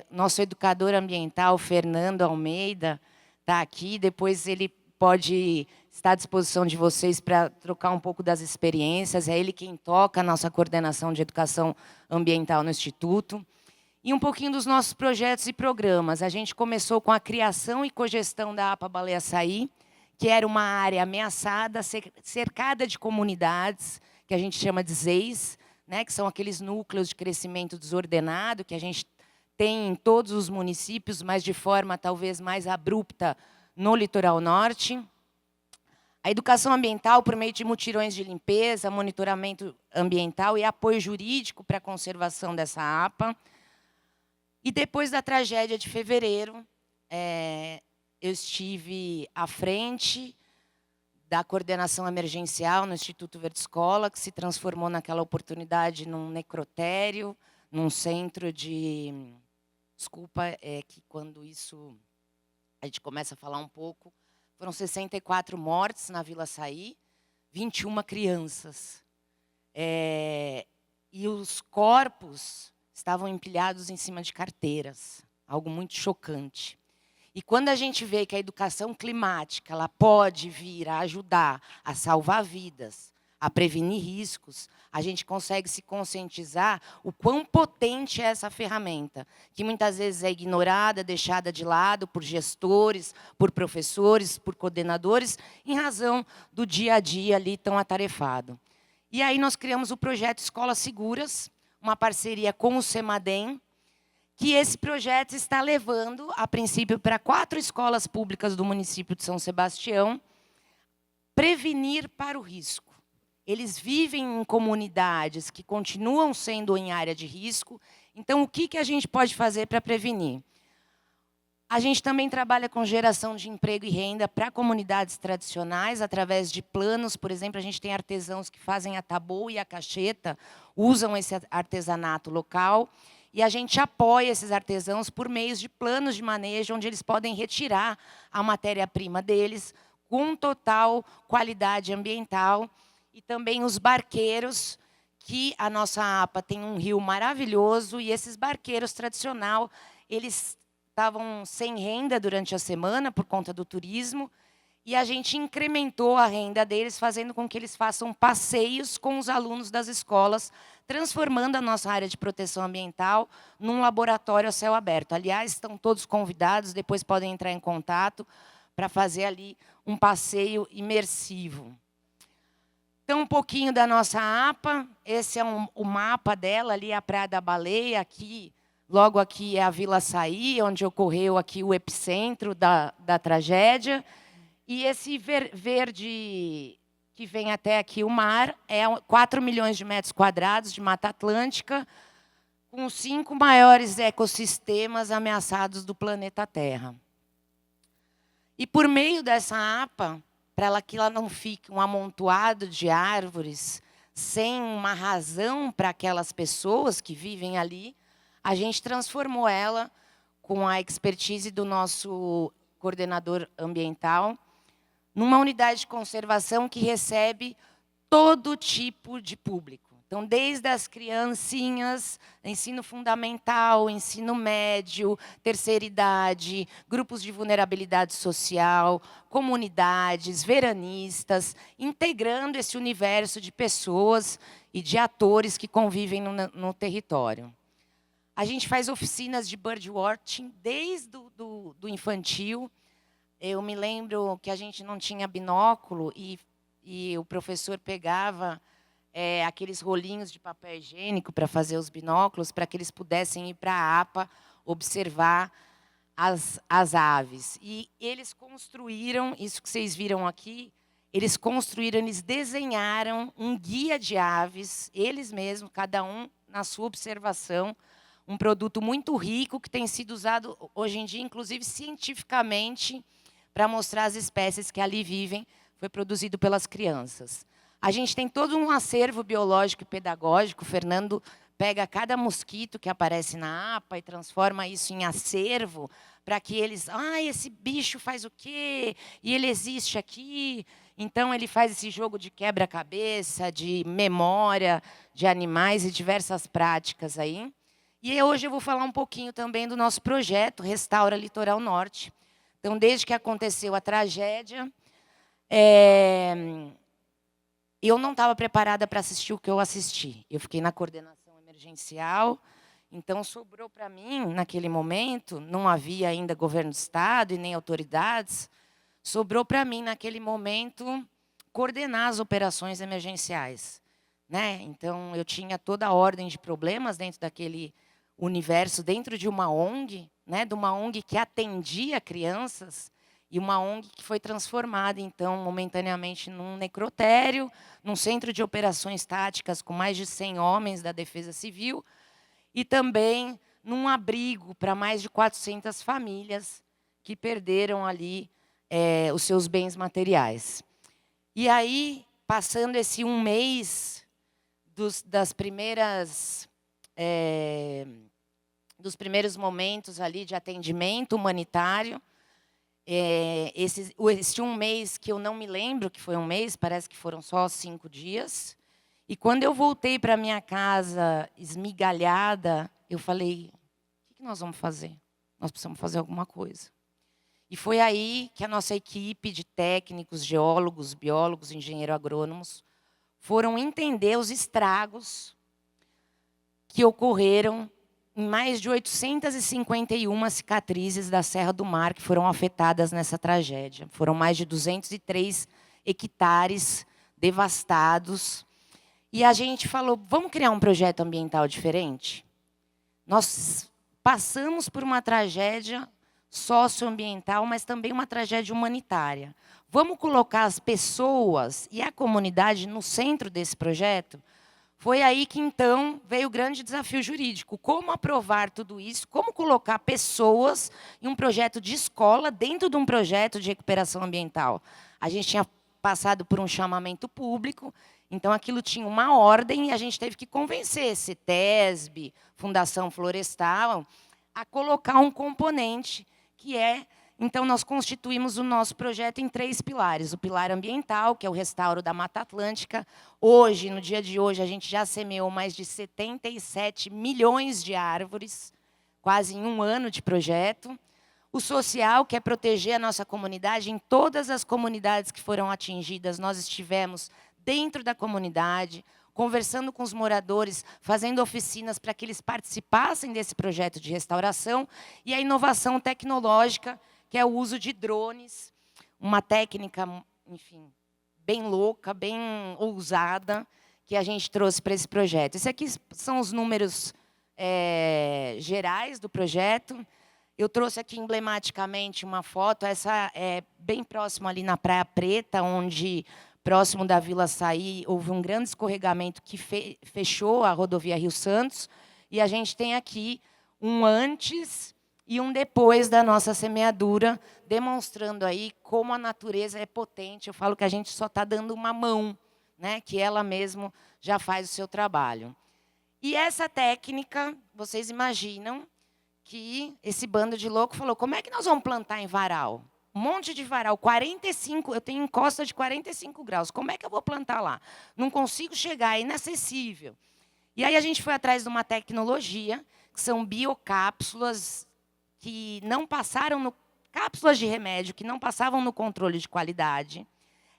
nosso educador ambiental, Fernando Almeida, está aqui. Depois ele pode estar à disposição de vocês para trocar um pouco das experiências. É ele quem toca a nossa coordenação de educação ambiental no Instituto. E um pouquinho dos nossos projetos e programas. A gente começou com a criação e cogestão da APA Baleia-Açaí, que era uma área ameaçada, cercada de comunidades, que a gente chama de ZEIs, né, que são aqueles núcleos de crescimento desordenado que a gente tem em todos os municípios, mas de forma talvez mais abrupta no litoral norte. A educação ambiental por meio de mutirões de limpeza, monitoramento ambiental e apoio jurídico para a conservação dessa APA. E depois da tragédia de fevereiro, eu estive à frente da coordenação emergencial no Instituto Verde Escola, que se transformou naquela oportunidade num necrotério, num centro de... Desculpa, é que quando isso a gente começa a falar um pouco, foram 64 mortes na Vila Açaí, 21 crianças. E os corpos estavam empilhados em cima de carteiras, algo muito chocante. E quando a gente vê que a educação climática ela pode vir a ajudar a salvar vidas, a prevenir riscos, a gente consegue se conscientizar o quão potente é essa ferramenta, que muitas vezes é ignorada, deixada de lado por gestores, por professores, por coordenadores, em razão do dia a dia ali tão atarefado. E aí nós criamos o projeto Escolas Seguras, uma parceria com o CEMADEM, que esse projeto está levando, a princípio, para 4 escolas públicas do município de São Sebastião, prevenir para o risco. Eles vivem em comunidades que continuam sendo em área de risco. Então, o que a gente pode fazer para prevenir? A gente também trabalha com geração de emprego e renda para comunidades tradicionais, através de planos. Por exemplo, a gente tem artesãos que fazem a taboa e a cacheta, usam esse artesanato local, e a gente apoia esses artesãos por meio de planos de manejo, onde eles podem retirar a matéria-prima deles com total qualidade ambiental. E também os barqueiros, que a nossa APA tem um rio maravilhoso, e esses barqueiros tradicional, eles estavam sem renda durante a semana por conta do turismo, e a gente incrementou a renda deles, fazendo com que eles façam passeios com os alunos das escolas, transformando a nossa área de proteção ambiental num laboratório a céu aberto. Aliás, estão todos convidados, depois podem entrar em contato para fazer ali um passeio imersivo. Então, um pouquinho da nossa APA. Esse é o mapa dela, ali a Praia da Baleia, aqui, logo aqui é a Vila Açaí, onde ocorreu aqui o epicentro da tragédia. E esse verde que vem até aqui, o mar, é 4 milhões de metros quadrados de Mata Atlântica, com os 5 maiores ecossistemas ameaçados do planeta Terra. E por meio dessa APA, para que ela não fique um amontoado de árvores, sem uma razão para aquelas pessoas que vivem ali, a gente transformou ela, com a expertise do nosso coordenador ambiental, numa unidade de conservação que recebe todo tipo de público. Então, desde as criancinhas, ensino fundamental, ensino médio, terceira idade, grupos de vulnerabilidade social, comunidades, veranistas, integrando esse universo de pessoas e de atores que convivem no território. A gente faz oficinas de birdwatching desde do infantil. Eu me lembro que a gente não tinha binóculo e o professor pegava aqueles rolinhos de papel higiênico para fazer os binóculos, para que eles pudessem ir para a APA observar as aves. E eles construíram, isso que vocês viram aqui, eles desenharam um guia de aves, eles mesmos, cada um na sua observação, um produto muito rico que tem sido usado hoje em dia, inclusive cientificamente, para mostrar as espécies que ali vivem, foi produzido pelas crianças. A gente tem todo um acervo biológico e pedagógico. O Fernando pega cada mosquito que aparece na APA e transforma isso em acervo para que eles... esse bicho faz o quê? E ele existe aqui. Então, ele faz esse jogo de quebra-cabeça, de memória de animais e diversas práticas aí. E hoje eu vou falar um pouquinho também do nosso projeto Restaura Litoral Norte. Então, desde que aconteceu a tragédia... eu não estava preparada para assistir o que eu assisti. Eu fiquei na coordenação emergencial, então sobrou para mim, naquele momento, não havia ainda governo do Estado e nem autoridades, sobrou para mim, naquele momento, coordenar as operações emergenciais. Né? Então, eu tinha toda a ordem de problemas dentro daquele universo, dentro de uma ONG, né? De uma ONG que atendia crianças, e uma ONG que foi transformada, então, momentaneamente, num necrotério, num centro de operações táticas com mais de 100 homens da Defesa Civil, e também num abrigo para mais de 400 famílias que perderam ali os seus bens materiais. E aí, passando esse um mês dos primeiros momentos ali de atendimento humanitário, esse um mês que eu não me lembro que foi um mês, parece que foram só 5 dias. E quando eu voltei para minha casa esmigalhada, eu falei, o que nós vamos fazer? Nós precisamos fazer alguma coisa. E foi aí que a nossa equipe de técnicos, geólogos, biólogos, engenheiros agrônomos, foram entender os estragos que ocorreram em mais de 851 cicatrizes da Serra do Mar que foram afetadas nessa tragédia. Foram mais de 203 hectares devastados. E a gente falou, vamos criar um projeto ambiental diferente? Nós passamos por uma tragédia socioambiental, mas também uma tragédia humanitária. Vamos colocar as pessoas e a comunidade no centro desse projeto? Foi aí que, então, veio o grande desafio jurídico. Como aprovar tudo isso? Como colocar pessoas em um projeto de escola dentro de um projeto de recuperação ambiental? A gente tinha passado por um chamamento público, então aquilo tinha uma ordem e a gente teve que convencer CETESB, Fundação Florestal, a colocar um componente que é... Então, nós constituímos o nosso projeto em 3 pilares. O pilar ambiental, que é o restauro da Mata Atlântica. Hoje, no dia de hoje, a gente já semeou mais de 77 milhões de árvores, quase em um ano de projeto. O social, que é proteger a nossa comunidade. Em todas as comunidades que foram atingidas, nós estivemos dentro da comunidade, conversando com os moradores, fazendo oficinas para que eles participassem desse projeto de restauração. E a inovação tecnológica, que é o uso de drones, uma técnica, enfim, bem louca, bem ousada, que a gente trouxe para esse projeto. Esses aqui são os números gerais do projeto. Eu trouxe aqui emblematicamente uma foto, essa é bem próximo ali na Praia Preta, onde, próximo da Vila Açaí, houve um grande escorregamento que fechou a rodovia Rio Santos, e a gente tem aqui um antes e um depois da nossa semeadura, demonstrando aí como a natureza é potente. Eu falo que a gente só está dando uma mão, né, que ela mesmo já faz o seu trabalho. E essa técnica, vocês imaginam que esse bando de louco falou, como é que nós vamos plantar em varal? Um monte de varal, 45, eu tenho encosta de 45 graus, como é que eu vou plantar lá? Não consigo chegar, é inacessível. E aí a gente foi atrás de uma tecnologia, que são biocápsulas, que não passaram cápsulas de remédio, que não passavam no controle de qualidade,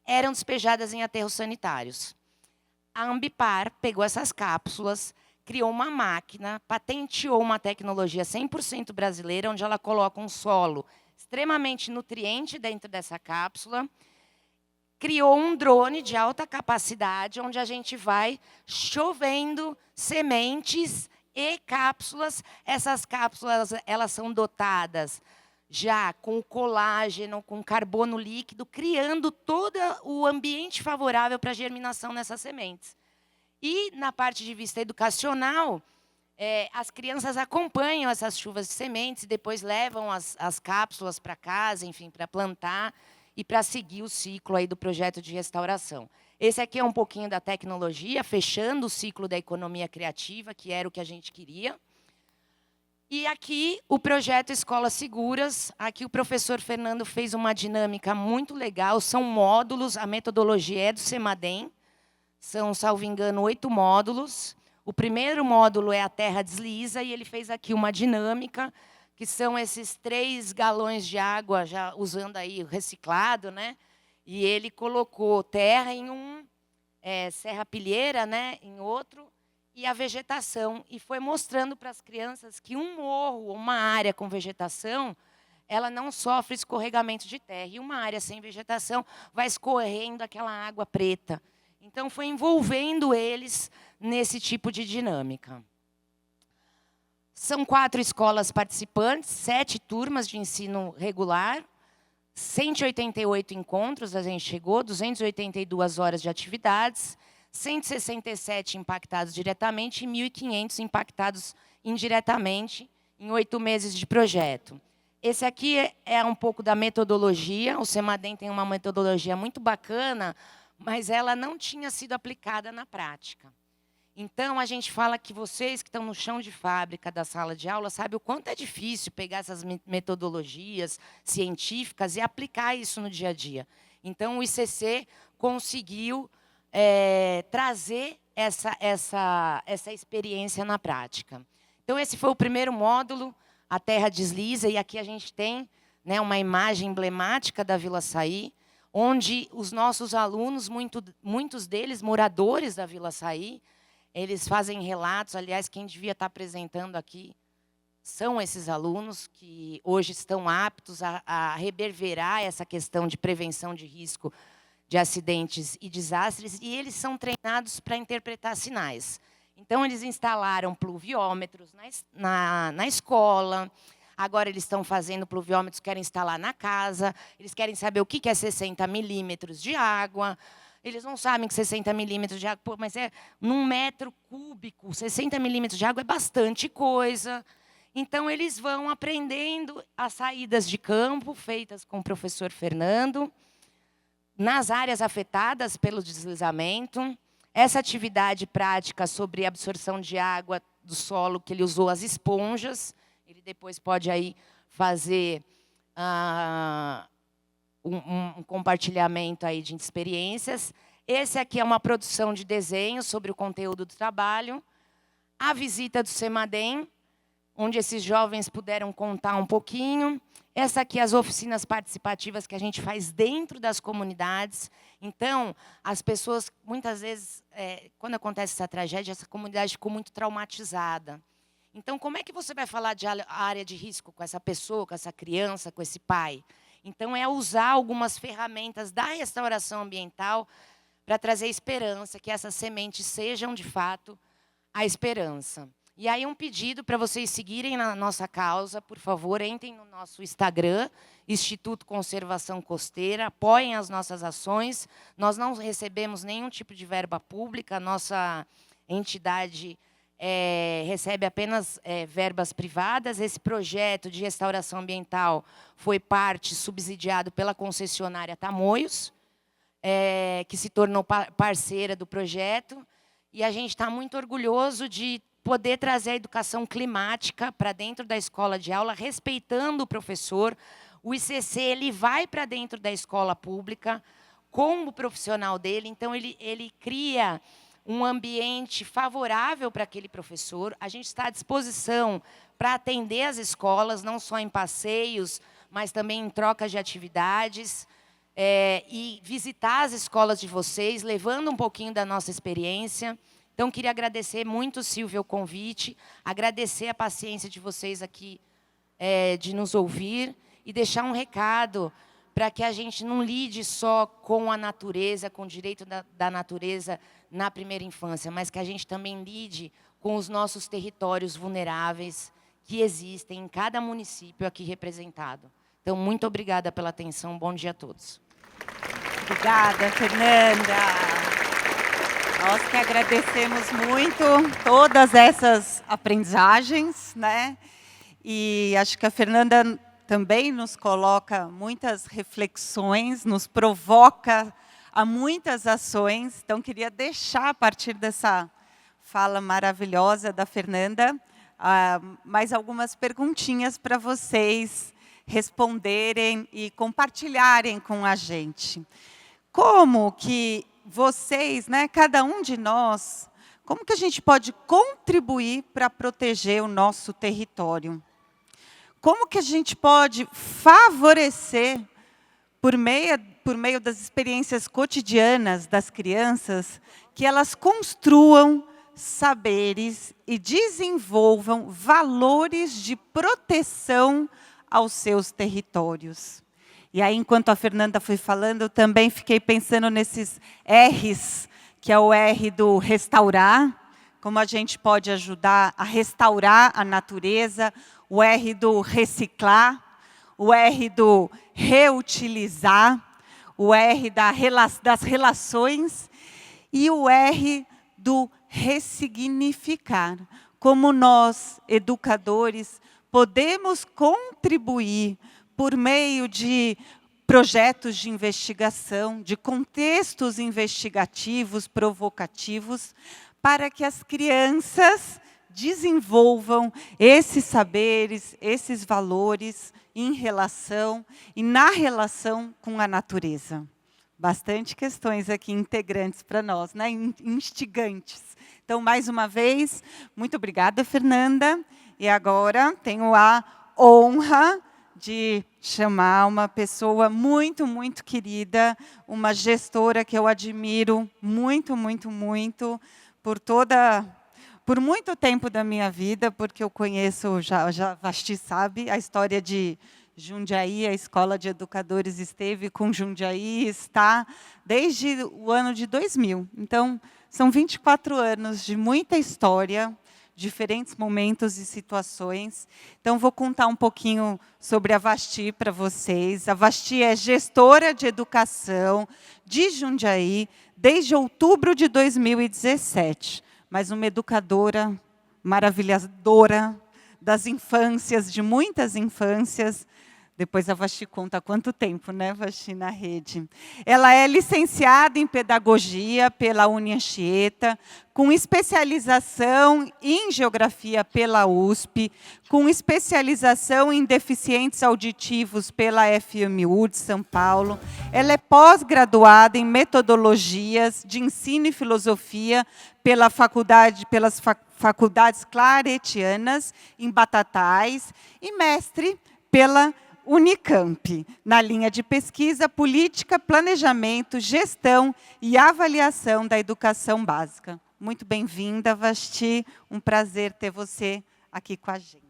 eram despejadas em aterros sanitários. A Ambipar pegou essas cápsulas, criou uma máquina, patenteou uma tecnologia 100% brasileira, onde ela coloca um solo extremamente nutriente dentro dessa cápsula, criou um drone de alta capacidade, onde a gente vai chovendo sementes e cápsulas. Essas cápsulas, elas são dotadas já com colágeno, com carbono líquido, criando todo o ambiente favorável para a germinação nessas sementes. E, na parte de vista educacional, as crianças acompanham essas chuvas de sementes e depois levam as cápsulas para casa, enfim, para plantar e para seguir o ciclo aí do projeto de restauração. Esse aqui é um pouquinho da tecnologia, fechando o ciclo da economia criativa, que era o que a gente queria. E aqui, o projeto Escolas Seguras. Aqui o professor Fernando fez uma dinâmica muito legal. São módulos, a metodologia é do CEMADEM. São, salvo engano, 8 módulos. O primeiro módulo é a terra desliza, e ele fez aqui uma dinâmica, que são esses 3 galões de água, já usando aí o reciclado, né? E ele colocou terra em um, serrapilheira, né, em outro, e a vegetação, e foi mostrando para as crianças que um morro, uma área com vegetação, ela não sofre escorregamento de terra, e uma área sem vegetação vai escorrendo aquela água preta. Então, foi envolvendo eles nesse tipo de dinâmica. São 4 escolas participantes, 7 turmas de ensino regular, 188 encontros a gente chegou, 282 horas de atividades, 167 impactados diretamente e 1.500 impactados indiretamente em 8 meses de projeto. Esse aqui é um pouco da metodologia. O CEMADEM tem uma metodologia muito bacana, mas ela não tinha sido aplicada na prática. Então, a gente fala que vocês que estão no chão de fábrica da sala de aula sabem o quanto é difícil pegar essas metodologias científicas e aplicar isso no dia a dia. Então, o ICC conseguiu trazer essa experiência na prática. Então, esse foi o primeiro módulo, a terra desliza, e aqui a gente tem, né, uma imagem emblemática da Vila Açaí, onde os nossos alunos, muitos deles moradores da Vila Açaí, eles fazem relatos. Aliás, quem devia estar apresentando aqui são esses alunos que hoje estão aptos a reverberar essa questão de prevenção de risco de acidentes e desastres, e eles são treinados para interpretar sinais. Então, eles instalaram pluviômetros na escola. Agora eles estão fazendo pluviômetros, querem instalar na casa. Eles querem saber o que é 60 milímetros de água. Eles não sabem que 60 milímetros de água, pô, mas é num metro cúbico. 60 milímetros de água é bastante coisa. Então, eles vão aprendendo as saídas de campo, feitas com o professor Fernando, nas áreas afetadas pelo deslizamento. Essa atividade prática sobre absorção de água do solo, que ele usou as esponjas. Ele depois pode aí fazer um compartilhamento aí de experiências. Esse aqui é uma produção de desenho sobre o conteúdo do trabalho. A visita do CEMADEM, onde esses jovens puderam contar um pouquinho. Essa aqui, as oficinas participativas que a gente faz dentro das comunidades. Então, as pessoas, muitas vezes, quando acontece essa tragédia, essa comunidade ficou muito traumatizada. Então, como é que você vai falar de área de risco com essa pessoa, com essa criança, com esse pai? Então, é usar algumas ferramentas da restauração ambiental para trazer esperança, que essas sementes sejam, de fato, a esperança. E aí um pedido para vocês seguirem na nossa causa, por favor, entrem no nosso Instagram, Instituto Conservação Costeira, apoiem as nossas ações. Nós não recebemos nenhum tipo de verba pública, nossa entidade recebe apenas verbas privadas. Esse projeto de restauração ambiental foi parte subsidiado pela concessionária Tamoios, que se tornou parceira do projeto. E a gente está muito orgulhoso de poder trazer a educação climática para dentro da escola de aula, respeitando o professor. O ICC ele vai para dentro da escola pública com o profissional dele, então ele cria um ambiente favorável para aquele professor. A gente está à disposição para atender as escolas, não só em passeios, mas também em trocas de atividades, e visitar as escolas de vocês, levando um pouquinho da nossa experiência. Então, queria agradecer muito, Silvia, o convite, agradecer a paciência de vocês aqui de nos ouvir e deixar um recado para que a gente não lide só com a natureza, com o direito da natureza na primeira infância, mas que a gente também lide com os nossos territórios vulneráveis que existem em cada município aqui representado. Então, muito obrigada pela atenção. Bom dia a todos. Obrigada, Fernanda. Nós que agradecemos muito todas essas aprendizagens, né? E acho que a Fernanda também nos coloca muitas reflexões, nos provoca a muitas ações. Então, queria deixar, a partir dessa fala maravilhosa da Fernanda, mais algumas perguntinhas para vocês responderem e compartilharem com a gente. Como que vocês, né, cada um de nós, como que a gente pode contribuir para proteger o nosso território? Como que a gente pode favorecer, por meio das experiências cotidianas das crianças, que elas construam saberes e desenvolvam valores de proteção aos seus territórios? E aí, enquanto a Fernanda foi falando, eu também fiquei pensando nesses R's, que é o R do restaurar, como a gente pode ajudar a restaurar a natureza, o R do reciclar, o R do reutilizar, o R das relações e o R do ressignificar. Como nós, educadores, podemos contribuir por meio de projetos de investigação, de contextos investigativos, provocativos, para que as crianças desenvolvam esses saberes, esses valores em relação e na relação com a natureza. Bastante questões aqui integrantes para nós, né? Instigantes. Então, mais uma vez, muito obrigada, Fernanda. E agora tenho a honra de chamar uma pessoa muito, muito querida, uma gestora que eu admiro muito, muito, muito, por muito tempo da minha vida, porque eu conheço, já Vasti sabe, a história de Jundiaí, a Escola de Educadores esteve com Jundiaí, está desde o ano de 2000. Então, são 24 anos de muita história, diferentes momentos e situações. Então, vou contar um pouquinho sobre a Vasti para vocês. A Vasti é gestora de educação de Jundiaí desde outubro de 2017, mas uma educadora maravilhadora das infâncias, de muitas infâncias. Depois a Vasti conta há quanto tempo, né, Vasti, na rede. Ela é licenciada em Pedagogia pela Unianchieta, com especialização em Geografia pela USP, com especialização em Deficientes Auditivos pela FMU de São Paulo. Ela é pós-graduada em Metodologias de Ensino e Filosofia pelas Faculdades Claretianas, em Batatais, e mestre pela Unicamp, na linha de pesquisa, política, planejamento, gestão e avaliação da educação básica. Muito bem-vinda, Vasti. Um prazer ter você aqui com a gente.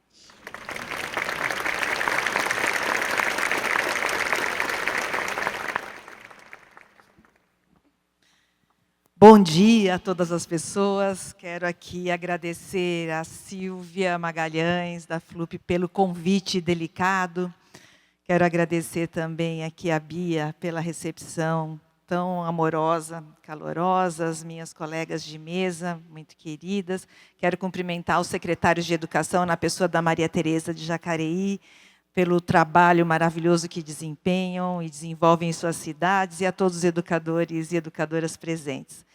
Bom dia a todas as pessoas. Quero aqui agradecer a Silvia Magalhães, da FLUP, pelo convite delicado. Quero agradecer também aqui a Bia pela recepção tão amorosa, calorosa, as minhas colegas de mesa, muito queridas. Quero cumprimentar os secretários de Educação, na pessoa da Maria Tereza de Jacareí, pelo trabalho maravilhoso que desempenham e desenvolvem em suas cidades, e a todos os educadores e educadoras presentes.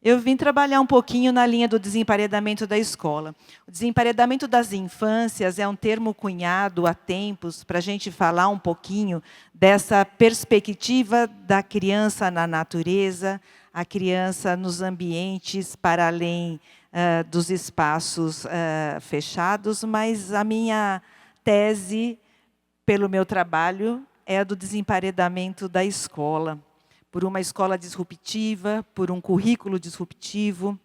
Eu vim trabalhar um pouquinho na linha do desemparedamento da escola. O desemparedamento das infâncias é um termo cunhado há tempos para a gente falar um pouquinho dessa perspectiva da criança na natureza, a criança nos ambientes para além dos espaços fechados, mas a minha tese, pelo meu trabalho, é a do desemparedamento da escola, por uma escola disruptiva, por um currículo disruptivo.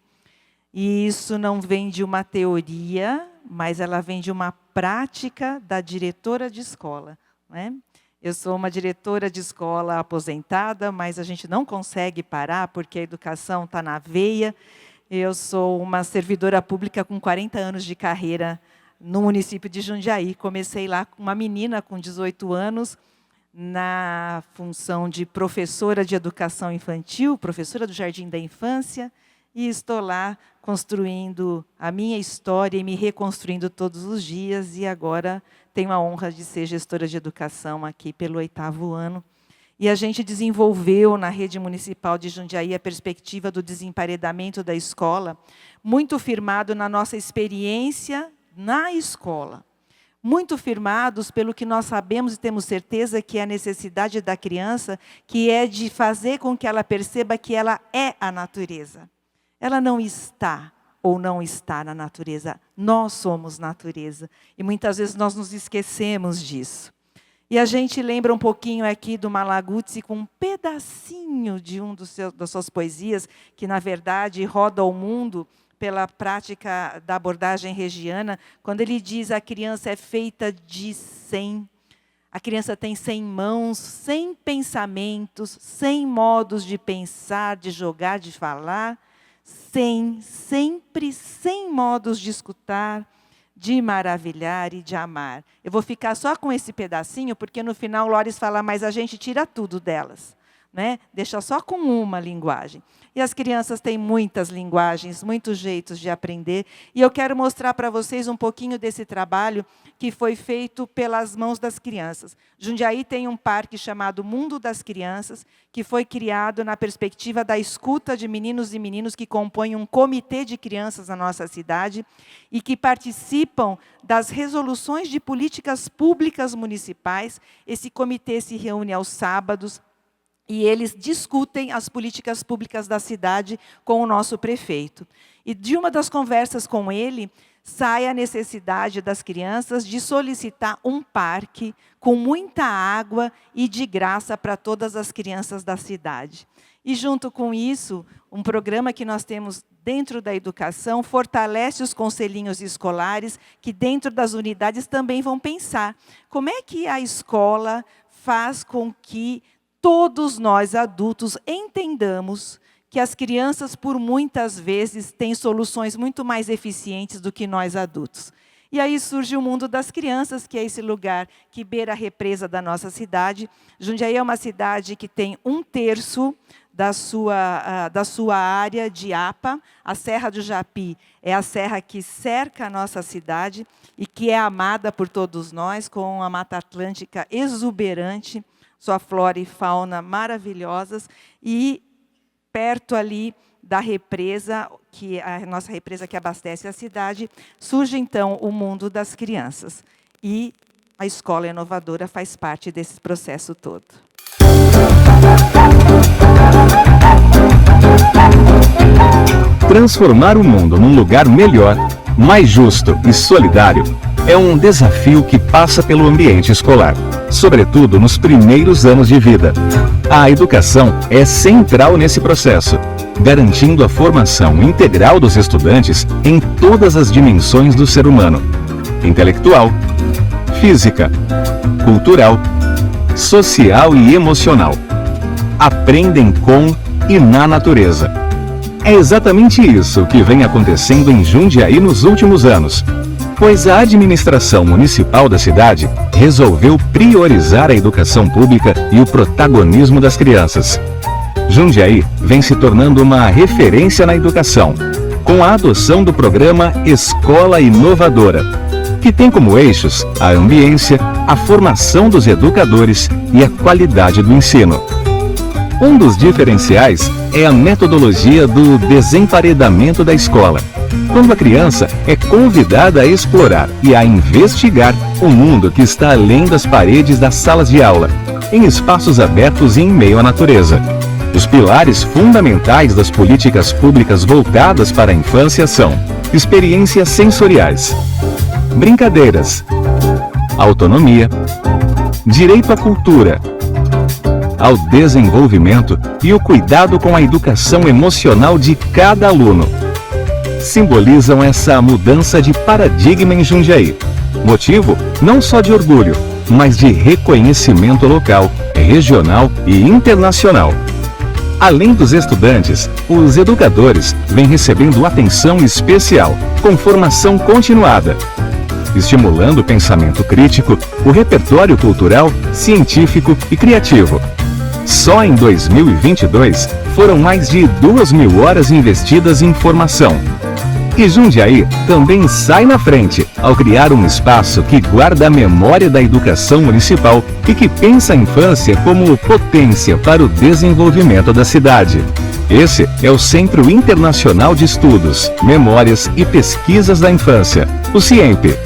E isso não vem de uma teoria, mas ela vem de uma prática da diretora de escola, né? Eu sou uma diretora de escola aposentada, mas a gente não consegue parar, porque a educação está na veia. Eu sou uma servidora pública com 40 anos de carreira no município de Jundiaí. Comecei lá com uma menina com 18 anos, na função de professora de educação infantil, professora do Jardim da Infância, e estou lá construindo a minha história e me reconstruindo todos os dias, e agora tenho a honra de ser gestora de educação aqui pelo 8º ano. E a gente desenvolveu na rede municipal de Jundiaí a perspectiva do desemparedamento da escola, muito firmado na nossa experiência na escola. Muito firmados pelo que nós sabemos e temos certeza que é a necessidade da criança, que é de fazer com que ela perceba que ela é a natureza. Ela não está ou não está na natureza, nós somos natureza. E muitas vezes nós nos esquecemos disso. E a gente lembra um pouquinho aqui do Malaguzzi com um pedacinho de das suas poesias, que na verdade roda o mundo pela prática da abordagem regiana, quando ele diz a criança é feita de 100. A criança tem 100 mãos, 100 pensamentos, 100 modos de pensar, de jogar, de falar, 100, sempre 100 modos de escutar, de maravilhar e de amar. Eu vou ficar só com esse pedacinho, porque no final Lores fala, mas a gente tira tudo delas, né? Deixa só com uma linguagem. E as crianças têm muitas linguagens, muitos jeitos de aprender. E eu quero mostrar para vocês um pouquinho desse trabalho que foi feito pelas mãos das crianças. Jundiaí tem um parque chamado Mundo das Crianças, que foi criado na perspectiva da escuta de meninos e meninas que compõem um comitê de crianças na nossa cidade e que participam das resoluções de políticas públicas municipais. Esse comitê se reúne aos sábados, e eles discutem as políticas públicas da cidade com o nosso prefeito. E de uma das conversas com ele, sai a necessidade das crianças de solicitar um parque com muita água e de graça para todas as crianças da cidade. E, junto com isso, um programa que nós temos dentro da educação fortalece os conselhinhos escolares, que dentro das unidades também vão pensar como é que a escola faz com que todos nós, adultos, entendamos que as crianças, por muitas vezes, têm soluções muito mais eficientes do que nós, adultos. E aí surge o Mundo das Crianças, que é esse lugar que beira a represa da nossa cidade. Jundiaí é uma cidade que tem 1/3 da sua área de APA. A Serra do Japi é a serra que cerca a nossa cidade e que é amada por todos nós, com a Mata Atlântica exuberante, sua flora e fauna maravilhosas, e perto ali da represa, que a nossa represa que abastece a cidade, surge então o Mundo das Crianças. E a escola inovadora faz parte desse processo todo. Transformar o mundo num lugar melhor, mais justo e solidário é um desafio que passa pelo ambiente escolar, sobretudo nos primeiros anos de vida. A educação é central nesse processo, garantindo a formação integral dos estudantes em todas as dimensões do ser humano: intelectual, física, cultural, social e emocional. Aprendem com e na natureza. É exatamente isso que vem acontecendo em Jundiaí nos últimos anos, pois a administração municipal da cidade resolveu priorizar a educação pública e o protagonismo das crianças. Jundiaí vem se tornando uma referência na educação, com a adoção do programa Escola Inovadora, que tem como eixos a ambiência, a formação dos educadores e a qualidade do ensino. Um dos diferenciais é a metodologia do desemparedamento da escola, quando a criança é convidada a explorar e a investigar o mundo que está além das paredes das salas de aula, em espaços abertos e em meio à natureza. Os pilares fundamentais das políticas públicas voltadas para a infância são experiências sensoriais, brincadeiras, autonomia, direito à cultura, ao desenvolvimento e o cuidado com a educação emocional de cada aluno. Simbolizam essa mudança de paradigma em Jundiaí. Motivo não só de orgulho, mas de reconhecimento local, regional e internacional. Além dos estudantes, os educadores vêm recebendo atenção especial, com formação continuada, estimulando o pensamento crítico, o repertório cultural, científico e criativo. Só em 2022, foram mais de 2.000 horas investidas em formação. E Jundiaí também sai na frente, ao criar um espaço que guarda a memória da educação municipal e que pensa a infância como potência para o desenvolvimento da cidade. Esse é o Centro Internacional de Estudos, Memórias e Pesquisas da Infância, o CIEMP.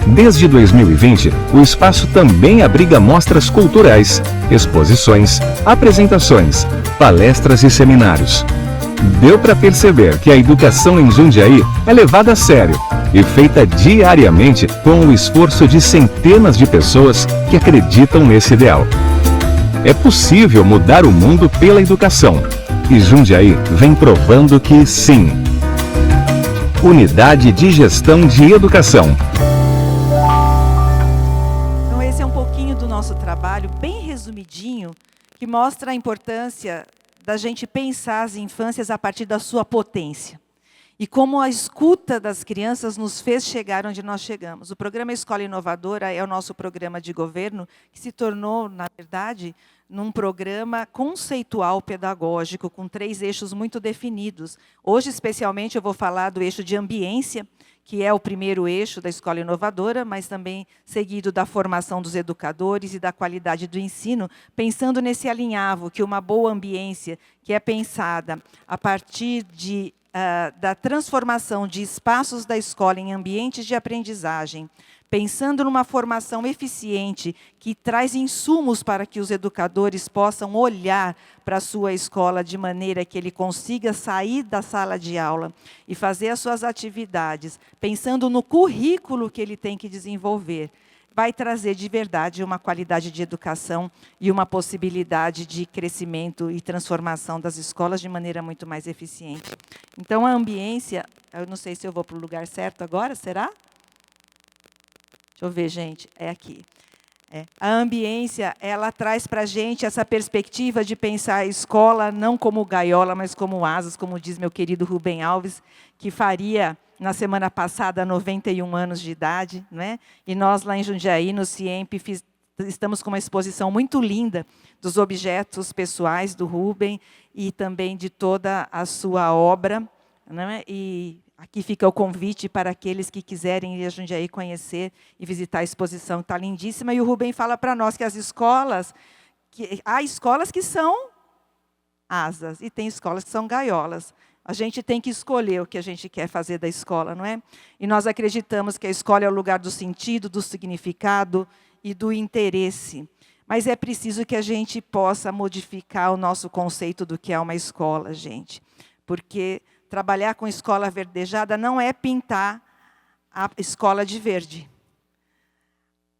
Desde 2020, o espaço também abriga mostras culturais, exposições, apresentações, palestras e seminários. Deu para perceber que a educação em Jundiaí é levada a sério e feita diariamente com o esforço de centenas de pessoas que acreditam nesse ideal. É possível mudar o mundo pela educação, e Jundiaí vem provando que sim. Unidade de Gestão de Educação. Nosso trabalho, bem resumidinho, que mostra a importância da gente pensar as infâncias a partir da sua potência. E como a escuta das crianças nos fez chegar onde nós chegamos. O programa Escola Inovadora é o nosso programa de governo, que se tornou, na verdade, num programa conceitual pedagógico, com 3 eixos muito definidos. Hoje, especialmente, eu vou falar do eixo de ambiência, que é o primeiro eixo da Escola Inovadora, mas também seguido da formação dos educadores e da qualidade do ensino, pensando nesse alinhavo, que uma boa ambiência, que é pensada a partir da transformação de espaços da escola em ambientes de aprendizagem, pensando numa formação eficiente que traz insumos para que os educadores possam olhar para a sua escola de maneira que ele consiga sair da sala de aula e fazer as suas atividades, pensando no currículo que ele tem que desenvolver, vai trazer de verdade uma qualidade de educação e uma possibilidade de crescimento e transformação das escolas de maneira muito mais eficiente. Então, a ambiência, eu não sei se eu vou para o lugar certo agora, será? Deixa eu ver, gente, é aqui. A ambiência, ela traz para a gente essa perspectiva de pensar a escola não como gaiola, mas como asas, como diz meu querido Rubem Alves, que faria, na semana passada, 91 anos de idade, né? E nós, lá em Jundiaí, no CIEMP, estamos com uma exposição muito linda dos objetos pessoais do Rubem e também de toda a sua obra, né? E aqui fica o convite para aqueles que quiserem ir a Jundiaí conhecer e visitar a exposição, que está lindíssima. E o Rubem fala para nós que há escolas que são asas e tem escolas que são gaiolas. A gente tem que escolher o que a gente quer fazer da escola, não é? E nós acreditamos que a escola é o lugar do sentido, do significado e do interesse. Mas é preciso que a gente possa modificar o nosso conceito do que é uma escola, gente. Porque trabalhar com escola verdejada não é pintar a escola de verde.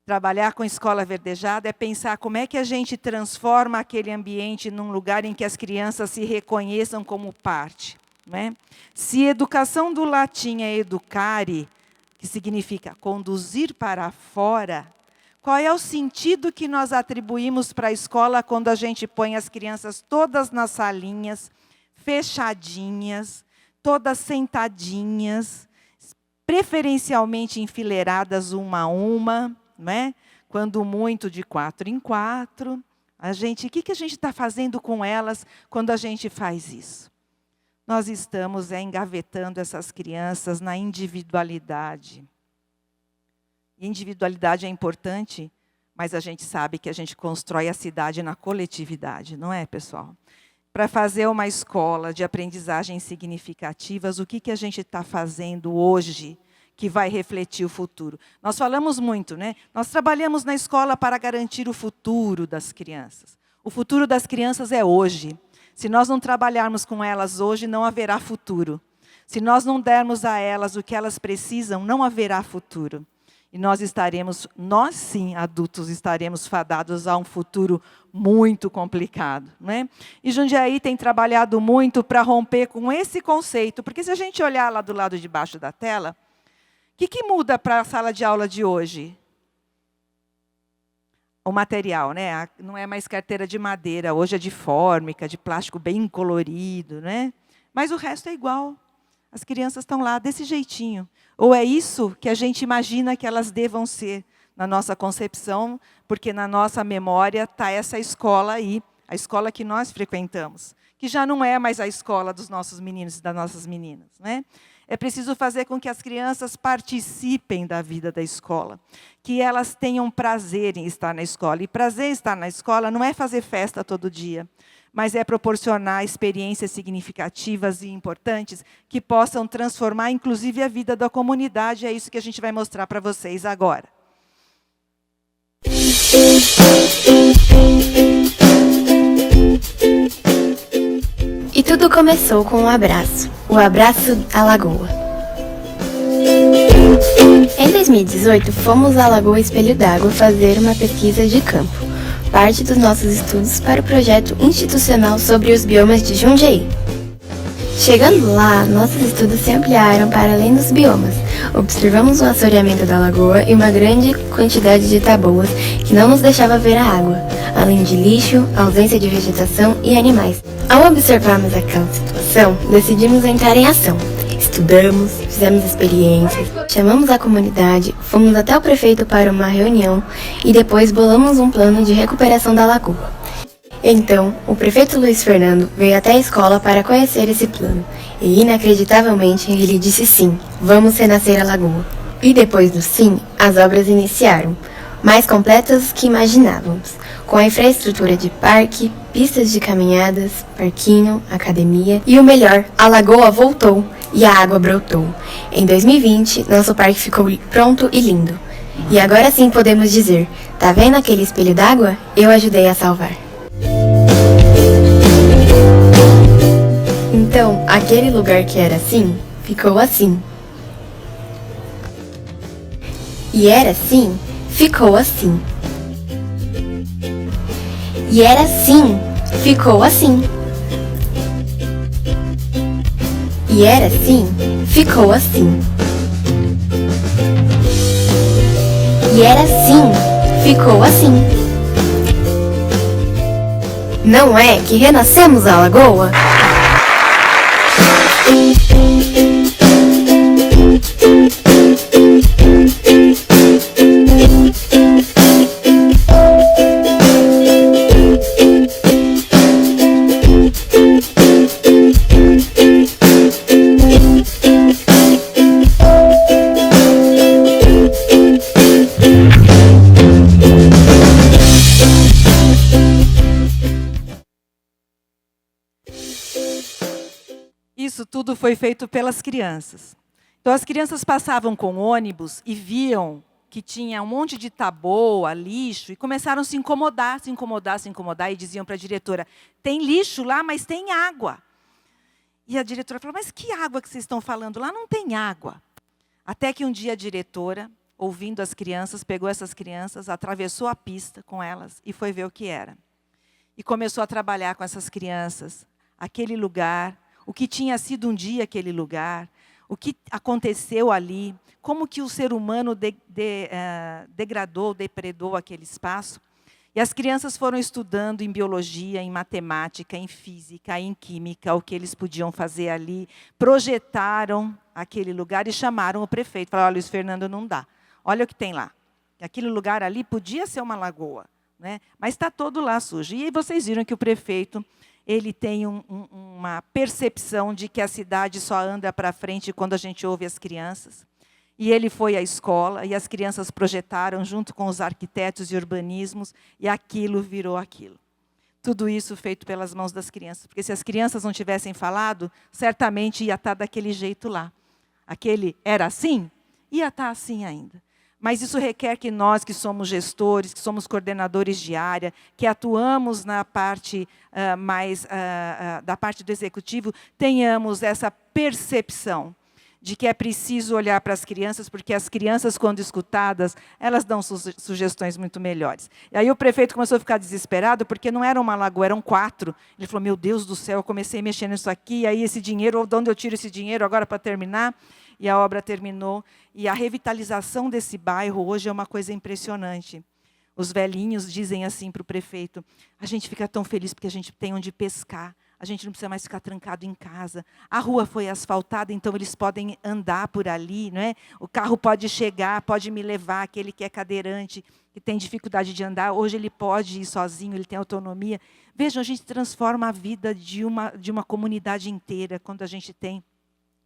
Trabalhar com escola verdejada é pensar como é que a gente transforma aquele ambiente num lugar em que as crianças se reconheçam como parte. Não é? Se educação do latim é educare, que significa conduzir para fora, qual é o sentido que nós atribuímos para a escola quando a gente põe as crianças todas nas salinhas, fechadinhas, todas sentadinhas, preferencialmente enfileiradas uma a uma, né? Quando muito de 4 em 4. O que a gente está fazendo com elas quando a gente faz isso? Nós estamos engavetando essas crianças na individualidade. Individualidade é importante, mas a gente sabe que a gente constrói a cidade na coletividade, não é, pessoal? Para fazer uma escola de aprendizagem significativas, o que a gente está fazendo hoje que vai refletir o futuro? Nós falamos muito, né? Nós trabalhamos na escola para garantir o futuro das crianças. O futuro das crianças é hoje. Se nós não trabalharmos com elas hoje, não haverá futuro. Se nós não dermos a elas o que elas precisam, não haverá futuro. E nós sim, adultos, estaremos fadados a um futuro muito complicado, né? E Jundiaí tem trabalhado muito para romper com esse conceito, porque se a gente olhar lá do lado de baixo da tela, o que muda para a sala de aula de hoje? O material, né? Não é mais carteira de madeira, hoje é de fórmica, de plástico bem colorido, né? Mas o resto é igual. As crianças estão lá desse jeitinho. Ou é isso que a gente imagina que elas devam ser na nossa concepção, porque na nossa memória está essa escola aí, a escola que nós frequentamos, que já não é mais a escola dos nossos meninos e das nossas meninas, né? É preciso fazer com que as crianças participem da vida da escola, que elas tenham prazer em estar na escola. E prazer em estar na escola não é fazer festa todo dia, mas é proporcionar experiências significativas e importantes que possam transformar, inclusive, a vida da comunidade. É isso que a gente vai mostrar para vocês agora. E tudo começou com um abraço, o Abraço à Lagoa. Em 2018, fomos à Lagoa Espelho d'Água fazer uma pesquisa de campo, parte dos nossos estudos para o projeto institucional sobre os biomas de Jundiaí. Chegando lá, nossos estudos se ampliaram para além dos biomas. Observamos o assoreamento da lagoa e uma grande quantidade de taboas que não nos deixava ver a água, além de lixo, ausência de vegetação e animais. Ao observarmos aquela situação, decidimos entrar em ação. Estudamos, fizemos experiências, chamamos a comunidade, fomos até o prefeito para uma reunião e depois bolamos um plano de recuperação da lagoa. Então, o prefeito Luiz Fernando veio até a escola para conhecer esse plano e, inacreditavelmente, ele disse sim, vamos renascer a lagoa. E depois do sim, as obras iniciaram, mais completas do que imaginávamos, com a infraestrutura de parque, pistas de caminhadas, parquinho, academia e o melhor, a lagoa voltou e a água brotou. Em 2020, nosso parque ficou pronto e lindo. E agora sim podemos dizer, tá vendo aquele espelho d'água? Eu ajudei a salvar. Então, aquele lugar que era assim, ficou assim. E era assim, ficou assim. E era assim, ficou assim. E era assim, ficou assim. E era assim, ficou assim. Não é que renascemos a lagoa? Isso tudo foi feito pelas crianças. Então, as crianças passavam com ônibus e viam que tinha um monte de taboa, lixo, e começaram a se incomodar, e diziam para a diretora, tem lixo lá, mas tem água. E a diretora falou, mas que água que vocês estão falando? Lá não tem água. Até que um dia a diretora, ouvindo as crianças, pegou essas crianças, atravessou a pista com elas e foi ver o que era. E começou a trabalhar com essas crianças, aquele lugar, o que tinha sido um dia aquele lugar, o que aconteceu ali, como que o ser humano degradou, depredou aquele espaço. E as crianças foram estudando em biologia, em matemática, em física, em química, o que eles podiam fazer ali, projetaram aquele lugar e chamaram o prefeito. Falaram, olha, Luiz Fernando, não dá. Olha o que tem lá. Aquele lugar ali podia ser uma lagoa, né? Mas está todo lá sujo. E aí vocês viram que o prefeito ele tem uma percepção de que a cidade só anda para frente quando a gente ouve as crianças. E ele foi à escola, e as crianças projetaram junto com os arquitetos e urbanismos, e aquilo virou aquilo. Tudo isso feito pelas mãos das crianças. Porque se as crianças não tivessem falado, certamente ia estar daquele jeito lá. Aquele era assim, ia estar assim ainda. Mas isso requer que nós, que somos gestores, que somos coordenadores de área, que atuamos na parte da parte do executivo, tenhamos essa percepção de que é preciso olhar para as crianças, porque as crianças, quando escutadas, elas dão sugestões muito melhores. E aí o prefeito começou a ficar desesperado, porque não era uma lagoa, eram 4. Ele falou, meu Deus do céu, eu comecei a mexer nisso aqui, e aí esse dinheiro, de onde eu tiro esse dinheiro agora para terminar? E a obra terminou. E a revitalização desse bairro hoje é uma coisa impressionante. Os velhinhos dizem assim para o prefeito, a gente fica tão feliz porque a gente tem onde pescar. A gente não precisa mais ficar trancado em casa. A rua foi asfaltada, então eles podem andar por ali, não é? O carro pode chegar, pode me levar, aquele que é cadeirante, que tem dificuldade de andar, hoje ele pode ir sozinho, ele tem autonomia. Vejam, a gente transforma a vida de uma comunidade inteira, quando a gente tem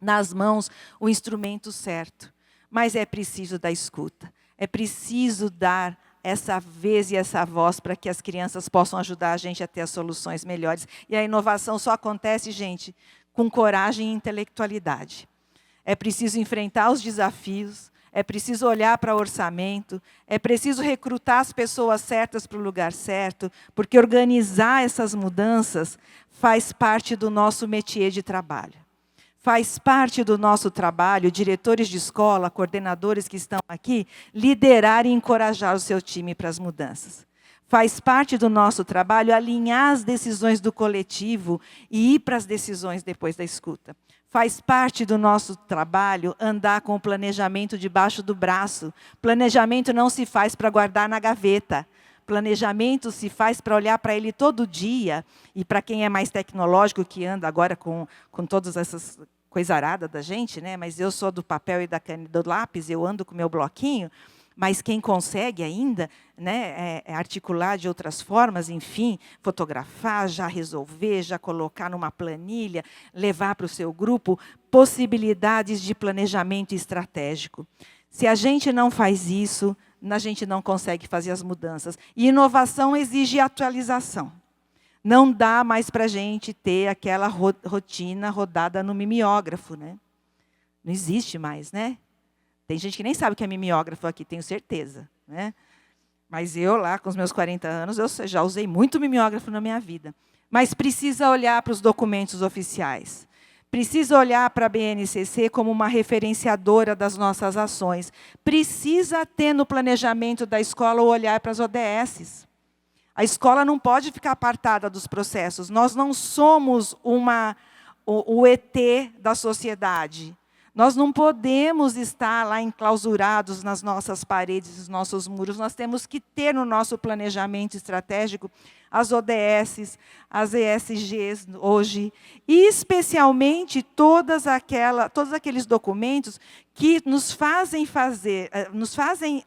nas mãos o instrumento certo. Mas é preciso da escuta, é preciso dar essa vez e essa voz para que as crianças possam ajudar a gente a ter as soluções melhores. E a inovação só acontece, gente, com coragem e intelectualidade. É preciso enfrentar os desafios, é preciso olhar para o orçamento, é preciso recrutar as pessoas certas para o lugar certo, porque organizar essas mudanças faz parte do nosso métier de trabalho. Faz parte do nosso trabalho, diretores de escola, coordenadores que estão aqui, liderar e encorajar o seu time para as mudanças. Faz parte do nosso trabalho alinhar as decisões do coletivo e ir para as decisões depois da escuta. Faz parte do nosso trabalho andar com o planejamento debaixo do braço. Planejamento não se faz para guardar na gaveta. Planejamento se faz para olhar para ele todo dia. E para quem é mais tecnológico, que anda agora com todas essas coisaradas da gente, né? Mas eu sou do papel e do lápis, eu ando com o meu bloquinho. Mas quem consegue ainda, né, articular de outras formas, enfim, fotografar, já resolver, já colocar numa planilha, levar para o seu grupo possibilidades de planejamento estratégico. Se a gente não faz isso, a gente não consegue fazer as mudanças. E inovação exige atualização. Não dá mais para a gente ter aquela rotina rodada no mimeógrafo, né? Não existe mais, né? Tem gente que nem sabe o que é mimeógrafo aqui, tenho certeza, né? Mas eu, lá com os meus 40 anos, eu já usei muito mimeógrafo na minha vida. Mas precisa olhar para os documentos oficiais. Precisa olhar para a BNCC como uma referenciadora das nossas ações. Precisa ter no planejamento da escola o olhar para as ODSs. A escola não pode ficar apartada dos processos. Nós não somos o ET da sociedade. Nós não podemos estar lá enclausurados nas nossas paredes, nos nossos muros. Nós temos que ter no nosso planejamento estratégico as ODSs, as ESGs hoje, e especialmente todos aqueles documentos que nos fazem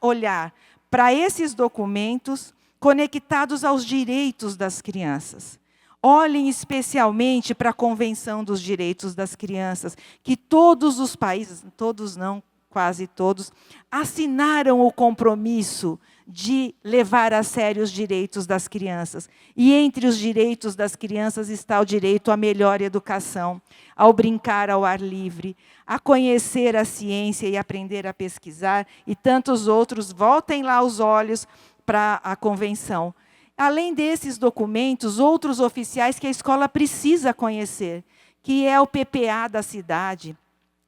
olhar para esses documentos conectados aos direitos das crianças. Olhem especialmente para a Convenção dos Direitos das Crianças, que todos os países, todos não, quase todos, assinaram o compromisso de levar a sério os direitos das crianças. E entre os direitos das crianças está o direito à melhor educação, ao brincar ao ar livre, a conhecer a ciência e aprender a pesquisar, e tantos outros. Voltem lá os olhos para a Convenção. Além desses documentos, outros oficiais que a escola precisa conhecer, que é o PPA da cidade,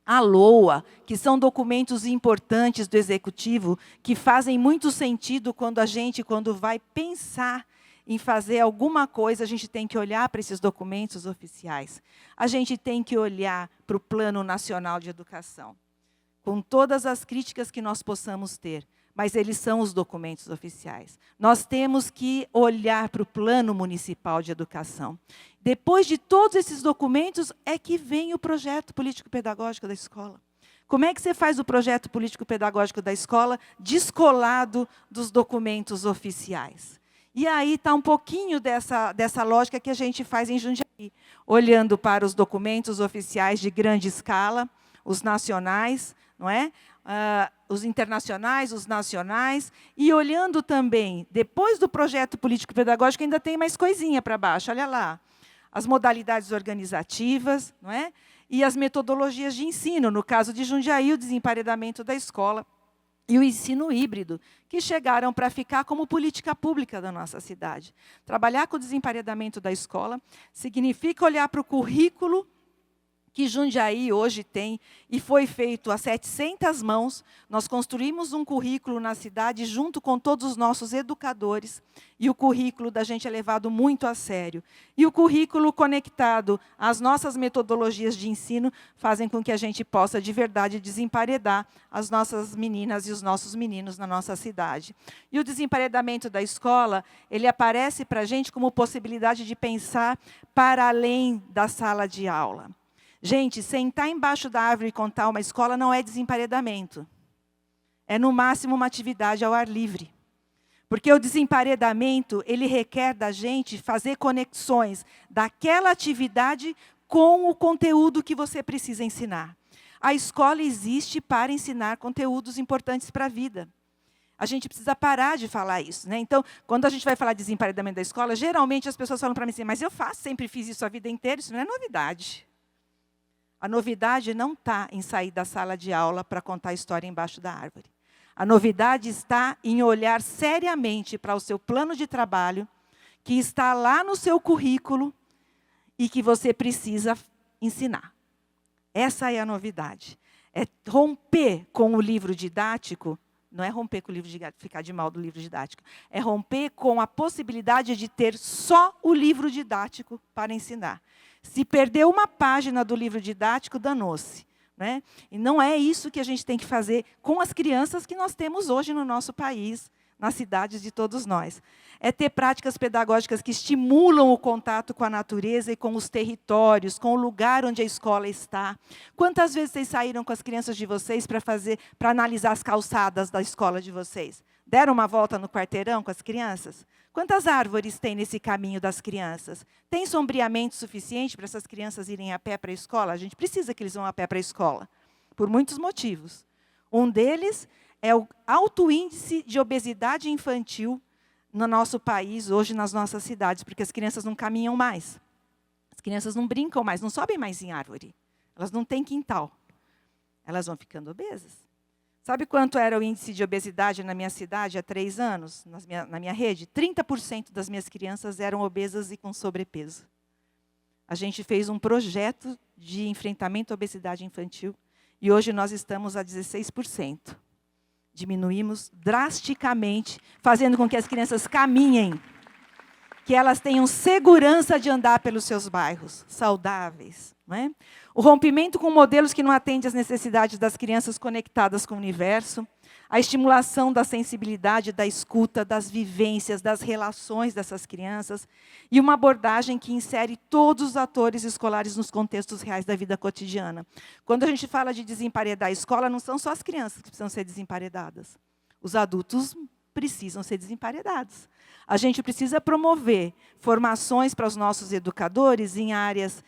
a LOA, que são documentos importantes do Executivo, que fazem muito sentido quando vai pensar em fazer alguma coisa, a gente tem que olhar para esses documentos oficiais. A gente tem que olhar para o Plano Nacional de Educação, com todas as críticas que nós possamos ter. mas eles são os documentos oficiais. Nós temos que olhar para o Plano Municipal de Educação. Depois de todos esses documentos, é que vem o projeto político-pedagógico da escola. Como é que você faz o projeto político-pedagógico da escola descolado dos documentos oficiais? E aí está um pouquinho dessa lógica que a gente faz em Jundiaí, olhando para os documentos oficiais de grande escala, os nacionais, não é? Os internacionais, os nacionais, e olhando também, depois do projeto político-pedagógico, ainda tem mais coisinha para baixo, olha lá. As modalidades organizativas, não é? E as metodologias de ensino, no caso de Jundiaí, o desemparedamento da escola e o ensino híbrido, que chegaram para ficar como política pública da nossa cidade. Trabalhar com o desemparedamento da escola significa olhar para o currículo que Jundiaí hoje tem, e foi feito a 700 mãos. Nós construímos um currículo na cidade junto com todos os nossos educadores, e o currículo da gente é levado muito a sério. E o currículo conectado às nossas metodologias de ensino fazem com que a gente possa, de verdade, desemparedar as nossas meninas e os nossos meninos na nossa cidade. E o desemparedamento da escola, ele aparece para a gente como possibilidade de pensar para além da sala de aula. Gente, sentar embaixo da árvore e contar uma escola não é desemparedamento. É, no máximo, uma atividade ao ar livre. Porque o desemparedamento, ele requer da gente fazer conexões daquela atividade com o conteúdo que você precisa ensinar. A escola existe para ensinar conteúdos importantes para a vida. A gente precisa parar de falar isso, né? Então, quando a gente vai falar de desemparedamento da escola, geralmente as pessoas falam para mim assim, mas eu sempre fiz isso a vida inteira, isso não é novidade. A novidade não está em sair da sala de aula para contar a história embaixo da árvore. A novidade está em olhar seriamente para o seu plano de trabalho, que está lá no seu currículo e que você precisa ensinar. Essa é a novidade. É romper com o livro didático, não é romper com o livro didático, ficar de mal do livro didático, é romper com a possibilidade de ter só o livro didático para ensinar. Se perder uma página do livro didático, danou-se, né? E não é isso que a gente tem que fazer com as crianças que nós temos hoje no nosso país, nas cidades de todos nós. É ter práticas pedagógicas que estimulam o contato com a natureza e com os territórios, com o lugar onde a escola está. Quantas vezes vocês saíram com as crianças de vocês para analisar as calçadas da escola de vocês? Deram uma volta no quarteirão com as crianças? Quantas árvores tem nesse caminho das crianças? Tem sombreamento suficiente para essas crianças irem a pé para a escola? A gente precisa que eles vão a pé para a escola, por muitos motivos. Um deles é o alto índice de obesidade infantil no nosso país, hoje nas nossas cidades, porque as crianças não caminham mais. As crianças não brincam mais, não sobem mais em árvore. Elas não têm quintal. Elas vão ficando obesas. Sabe quanto era o índice de obesidade na minha cidade há 3 anos, na minha rede? 30% das minhas crianças eram obesas e com sobrepeso. A gente fez um projeto de enfrentamento à obesidade infantil e hoje nós estamos a 16%. Diminuímos drasticamente, fazendo com que as crianças caminhem, que elas tenham segurança de andar pelos seus bairros, saudáveis. Não é? O rompimento com modelos que não atendem às necessidades das crianças conectadas com o universo, a estimulação da sensibilidade, da escuta, das vivências, das relações dessas crianças, e uma abordagem que insere todos os atores escolares nos contextos reais da vida cotidiana. Quando a gente fala de desemparedar a escola, não são só as crianças que precisam ser desemparedadas. Os adultos precisam ser desemparedados. A gente precisa promover formações para os nossos educadores em áreas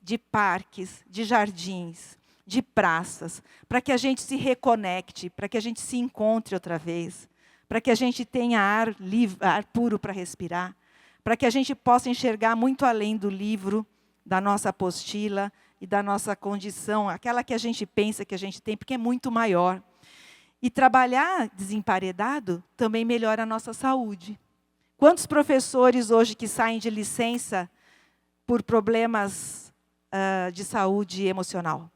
de parques, de jardins, de praças, para que a gente se reconecte, para que a gente se encontre outra vez, para que a gente tenha ar puro para respirar, para que a gente possa enxergar muito além do livro, da nossa apostila e da nossa condição, aquela que a gente pensa que a gente tem, porque é muito maior. E trabalhar desemparedado também melhora a nossa saúde. Quantos professores hoje que saem de licença por problemas de saúde emocional?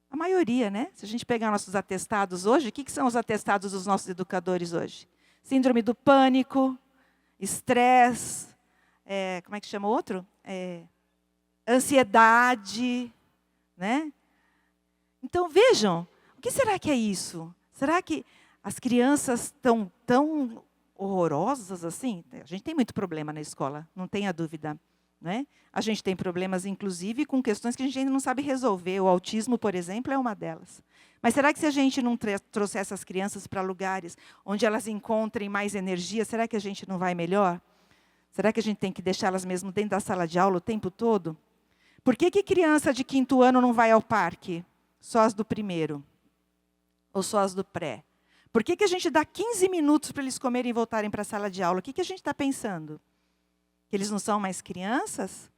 A maioria, né? Se a gente pegar nossos atestados hoje, o que são os atestados dos nossos educadores hoje? Síndrome do pânico, estresse, como é que chama o outro? Ansiedade, né? Então, vejam, o que será que é isso? Será que as crianças estão tão horrorosas assim? A gente tem muito problema na escola, não tenha dúvida. Né? A gente tem problemas, inclusive, com questões que a gente ainda não sabe resolver. O autismo, por exemplo, é uma delas. Mas será que se a gente não trouxer essas crianças para lugares onde elas encontrem mais energia, será que a gente não vai melhor? Será que a gente tem que deixá-las mesmo dentro da sala de aula o tempo todo? Por que criança de 5º ano não vai ao parque? Só as do 1º? Ou só as do pré? Por que a gente dá 15 minutos para eles comerem e voltarem para a sala de aula? O que a gente está pensando? Que eles não são mais crianças?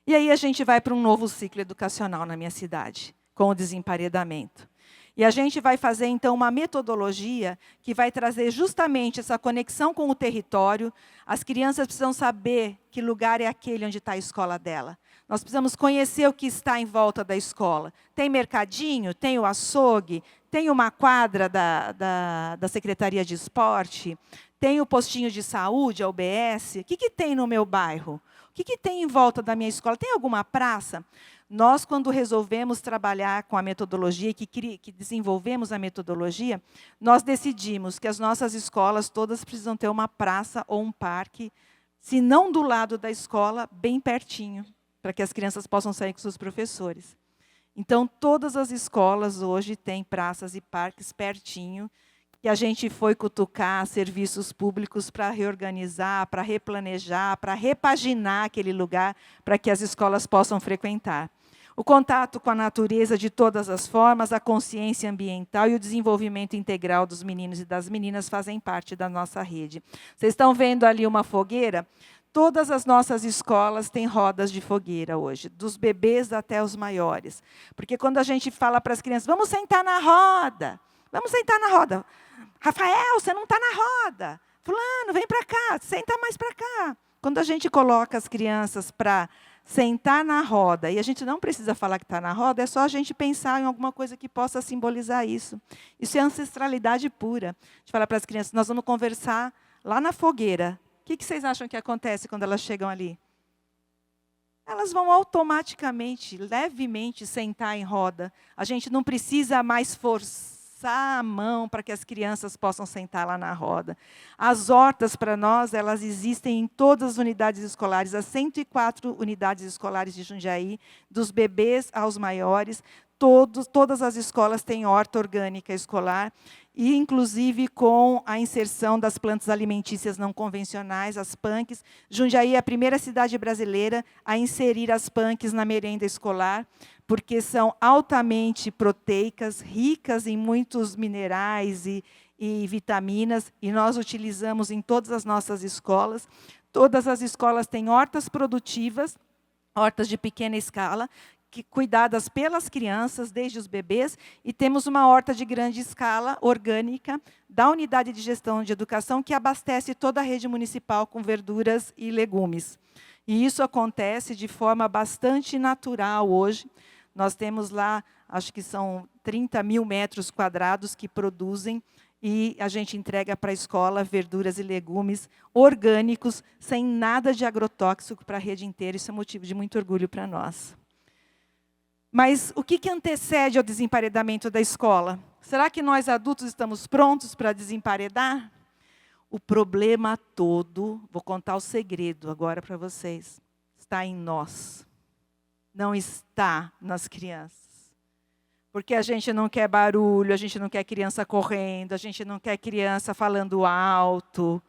E aí a gente vai para um novo ciclo educacional na minha cidade, com o desemparedamento. E a gente vai fazer, então, uma metodologia que vai trazer justamente essa conexão com o território. As crianças precisam saber que lugar é aquele onde está a escola dela. Nós precisamos conhecer o que está em volta da escola. Tem mercadinho, tem o açougue, tem uma quadra da Secretaria de Esporte, tem o postinho de saúde, a UBS. O que tem no meu bairro? O que tem em volta da minha escola? Tem alguma praça? Nós, quando resolvemos trabalhar com a metodologia, que desenvolvemos a metodologia, nós decidimos que as nossas escolas todas precisam ter uma praça ou um parque, se não do lado da escola, bem pertinho, para que as crianças possam sair com seus professores. Então, todas as escolas hoje têm praças e parques pertinho, que a gente foi cutucar serviços públicos para reorganizar, para replanejar, para repaginar aquele lugar, para que as escolas possam frequentar. O contato com a natureza de todas as formas, a consciência ambiental e o desenvolvimento integral dos meninos e das meninas fazem parte da nossa rede. Vocês estão vendo ali uma fogueira? Todas as nossas escolas têm rodas de fogueira hoje, dos bebês até os maiores. Porque quando a gente fala para as crianças, vamos sentar na roda, vamos sentar na roda. Rafael, você não está na roda. Fulano, vem para cá, senta mais para cá. Quando a gente coloca as crianças para sentar na roda, e a gente não precisa falar que está na roda, é só a gente pensar em alguma coisa que possa simbolizar isso. Isso é ancestralidade pura. A gente fala para as crianças, nós vamos conversar lá na fogueira. O que vocês acham que acontece quando elas chegam ali? Elas vão automaticamente, levemente, sentar em roda. A gente não precisa mais forçar a mão para que as crianças possam sentar lá na roda. As hortas, para nós, elas existem em todas as unidades escolares, as 104 unidades escolares de Jundiaí, dos bebês aos maiores. Todas as escolas têm horta orgânica escolar, e inclusive com a inserção das plantas alimentícias não convencionais, as PANCs. Jundiaí é a primeira cidade brasileira a inserir as PANCs na merenda escolar, porque são altamente proteicas, ricas em muitos minerais e vitaminas, e nós utilizamos em todas as nossas escolas. Todas as escolas têm hortas produtivas, hortas de pequena escala, cuidadas pelas crianças, desde os bebês, e temos uma horta de grande escala, orgânica, da Unidade de Gestão de Educação, que abastece toda a rede municipal com verduras e legumes. E isso acontece de forma bastante natural hoje. Nós temos lá, acho que são 30 mil metros quadrados que produzem, e a gente entrega para a escola verduras e legumes orgânicos, sem nada de agrotóxico para a rede inteira. Isso é motivo de muito orgulho para nós. Mas o que antecede ao desemparedamento da escola? Será que nós adultos estamos prontos para desemparedar? O problema todo, vou contar o segredo agora para vocês, está em nós. Não está nas crianças. Porque a gente não quer barulho, a gente não quer criança correndo, a gente não quer criança falando alto.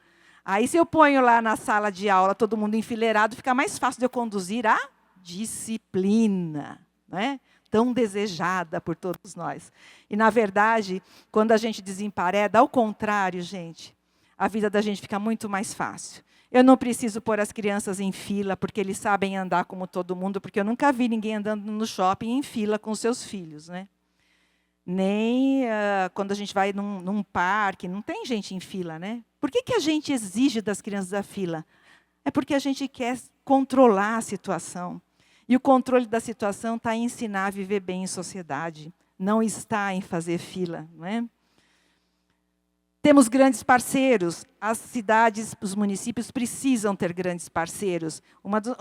Aí, se eu ponho lá na sala de aula, todo mundo enfileirado, fica mais fácil de eu conduzir a disciplina, né? Tão desejada por todos nós. E, na verdade, quando a gente desempareda, ao contrário, gente, a vida da gente fica muito mais fácil. Eu não preciso pôr as crianças em fila, porque eles sabem andar como todo mundo, porque eu nunca vi ninguém andando no shopping em fila com seus filhos, né? Nem quando a gente vai num parque, não tem gente em fila, né? Por que a gente exige das crianças a fila? É porque a gente quer controlar a situação. E o controle da situação está em ensinar a viver bem em sociedade, não está em fazer fila, não é? Temos grandes parceiros. As cidades, os municípios precisam ter grandes parceiros.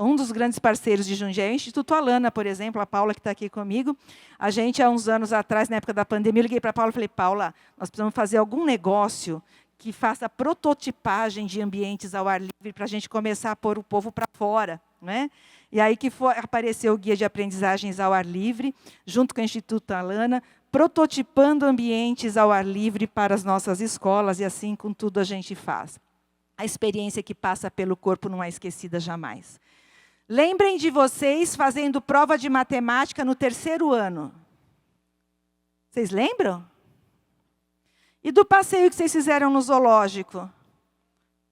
Um dos grandes parceiros de Jundiaí é o Instituto Alana, por exemplo, a Paula que está aqui comigo. A gente, há uns anos atrás, na época da pandemia, eu liguei para a Paula e falei, Paula, nós precisamos fazer algum negócio que faça prototipagem de ambientes ao ar livre para a gente começar a pôr o povo para fora. Né? E aí que apareceu o Guia de Aprendizagens ao Ar Livre, junto com o Instituto Alana, prototipando ambientes ao ar livre para as nossas escolas, e assim com tudo a gente faz. A experiência que passa pelo corpo não é esquecida jamais. Lembrem de vocês fazendo prova de matemática no 3º ano. Vocês lembram? E do passeio que vocês fizeram no zoológico,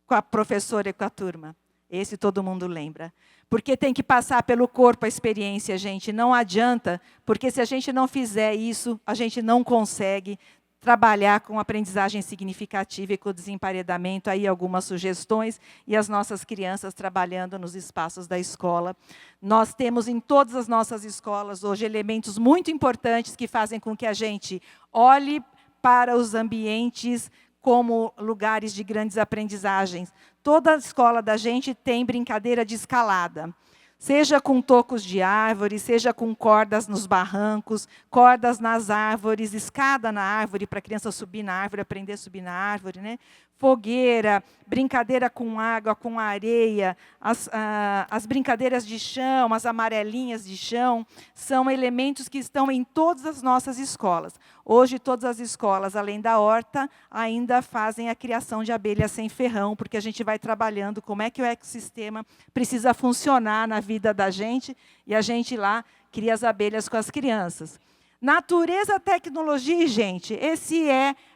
com a professora e com a turma? Esse todo mundo lembra. Porque tem que passar pelo corpo a experiência, gente. Não adianta, porque se a gente não fizer isso, a gente não consegue trabalhar com aprendizagem significativa e com o desemparedamento. Aí algumas sugestões, e as nossas crianças trabalhando nos espaços da escola. Nós temos em todas as nossas escolas hoje elementos muito importantes que fazem com que a gente olhe para os ambientes como lugares de grandes aprendizagens. Toda a escola da gente tem brincadeira de escalada. Seja com tocos de árvore, seja com cordas nos barrancos, cordas nas árvores, escada na árvore, para a criança subir na árvore, aprender a subir na árvore, né? Fogueira, brincadeira com água, com areia, as brincadeiras de chão, as amarelinhas de chão, são elementos que estão em todas as nossas escolas. Hoje, todas as escolas, além da horta, ainda fazem a criação de abelhas sem ferrão, porque a gente vai trabalhando como é que o ecossistema precisa funcionar na vida da gente, e a gente lá cria as abelhas com as crianças. Natureza, tecnologia e gente.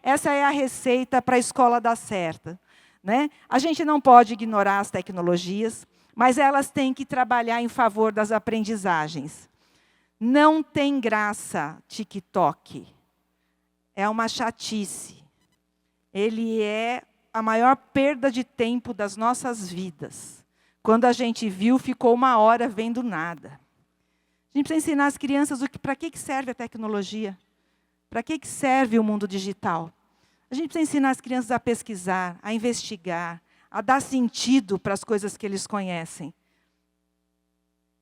Essa é a receita para a escola dar certo. Né? A gente não pode ignorar as tecnologias, mas elas têm que trabalhar em favor das aprendizagens. Não tem graça TikTok. É uma chatice. Ele é a maior perda de tempo das nossas vidas. Quando a gente viu, ficou 1 hora vendo nada. A gente precisa ensinar as crianças para que serve a tecnologia, para que serve o mundo digital. A gente precisa ensinar as crianças a pesquisar, a investigar, a dar sentido para as coisas que eles conhecem.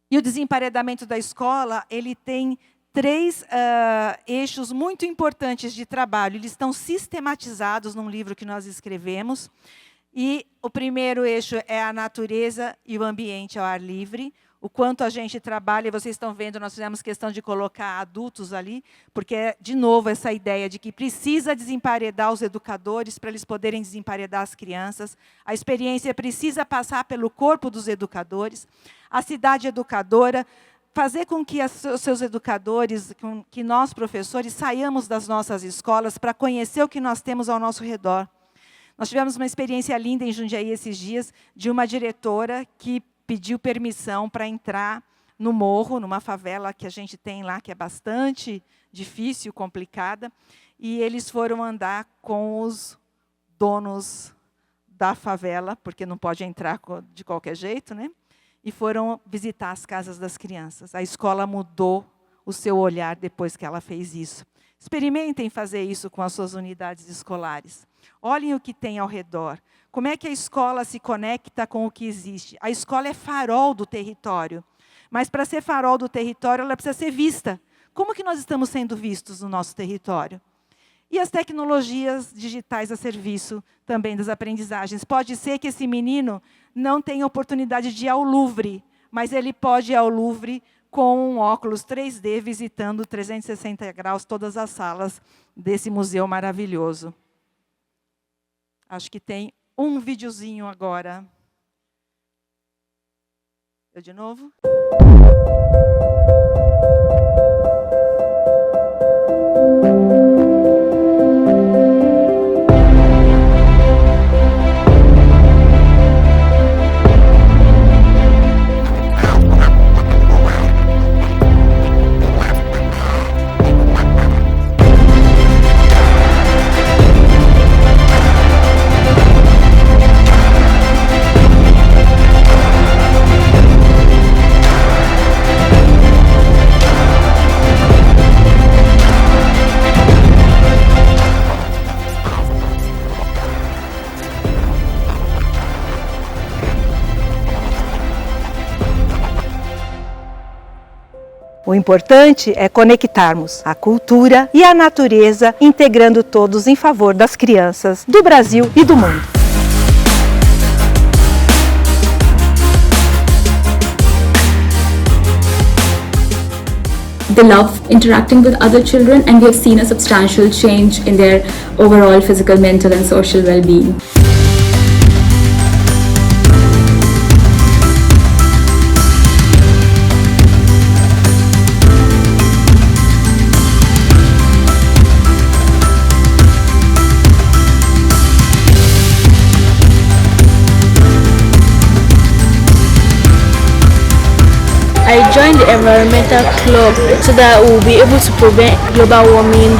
E o desemparedamento da escola, ele tem 3 eixos muito importantes de trabalho. Eles estão sistematizados num livro que nós escrevemos. E o primeiro eixo é a natureza e o ambiente ao ar livre. O quanto a gente trabalha, e vocês estão vendo, nós fizemos questão de colocar adultos ali, porque, de novo, essa ideia de que precisa desemparedar os educadores para eles poderem desemparedar as crianças. A experiência precisa passar pelo corpo dos educadores. A cidade educadora, fazer com que os seus educadores, que nós, professores, saiamos das nossas escolas para conhecer o que nós temos ao nosso redor. Nós tivemos uma experiência linda em Jundiaí esses dias, de uma diretora que pediu permissão para entrar no morro, numa favela que a gente tem lá, que é bastante difícil, complicada, e eles foram andar com os donos da favela, porque não pode entrar de qualquer jeito, né? E foram visitar as casas das crianças. A escola mudou o seu olhar depois que ela fez isso. Experimentem fazer isso com as suas unidades escolares. Olhem o que tem ao redor. Como é que a escola se conecta com o que existe? A escola é farol do território. Mas, para ser farol do território, ela precisa ser vista. Como que nós estamos sendo vistos no nosso território? E as tecnologias digitais a serviço também das aprendizagens. Pode ser que esse menino não tenha oportunidade de ir ao Louvre, mas ele pode ir ao Louvre com um óculos 3D, visitando 360 graus todas as salas desse museu maravilhoso. Acho que tem um videozinho agora. Eu de novo? importante é conectarmos a cultura e a natureza, integrando todos em favor das crianças do Brasil e do mundo. They love interacting with other children, and we have seen a substantial change in their overall physical, mental and social well-being. I joined the environmental club so that we will be able to prevent global warming.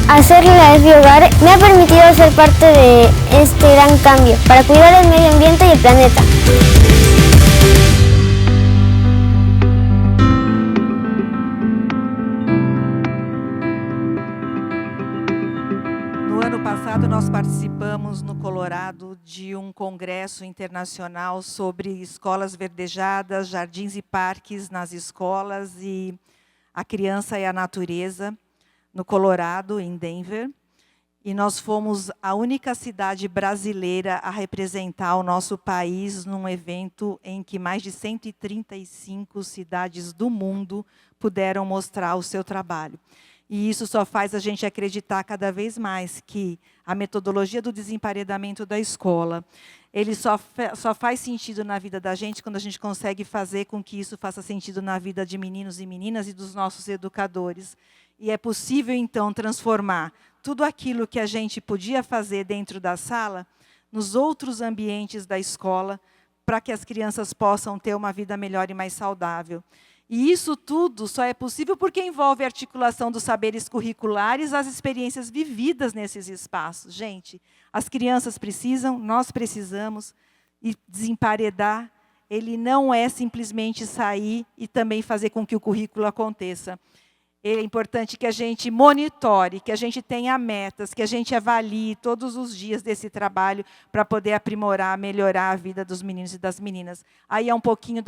Hacer la de hogar me ha permitido ser parte de este gran cambio para cuidar el medio ambiente y el planeta. No ano passado, nós participamos no Colorado de um congresso internacional sobre escolas verdejadas, jardins e parques nas escolas e a criança e a natureza, no Colorado, em Denver. E nós fomos a única cidade brasileira a representar o nosso país num evento em que mais de 135 cidades do mundo puderam mostrar o seu trabalho. E isso só faz a gente acreditar cada vez mais que a metodologia do desemparedamento da escola, ele só faz sentido na vida da gente quando a gente consegue fazer com que isso faça sentido na vida de meninos e meninas e dos nossos educadores. E é possível, então, transformar tudo aquilo que a gente podia fazer dentro da sala nos outros ambientes da escola para que as crianças possam ter uma vida melhor e mais saudável. E isso tudo só é possível porque envolve a articulação dos saberes curriculares às experiências vividas nesses espaços. Gente, as crianças precisam, nós precisamos, e desemparedar, ele não é simplesmente sair e também fazer com que o currículo aconteça. É importante que a gente monitore, que a gente tenha metas, que a gente avalie todos os dias desse trabalho para poder aprimorar, melhorar a vida dos meninos e das meninas. Aí é um pouquinho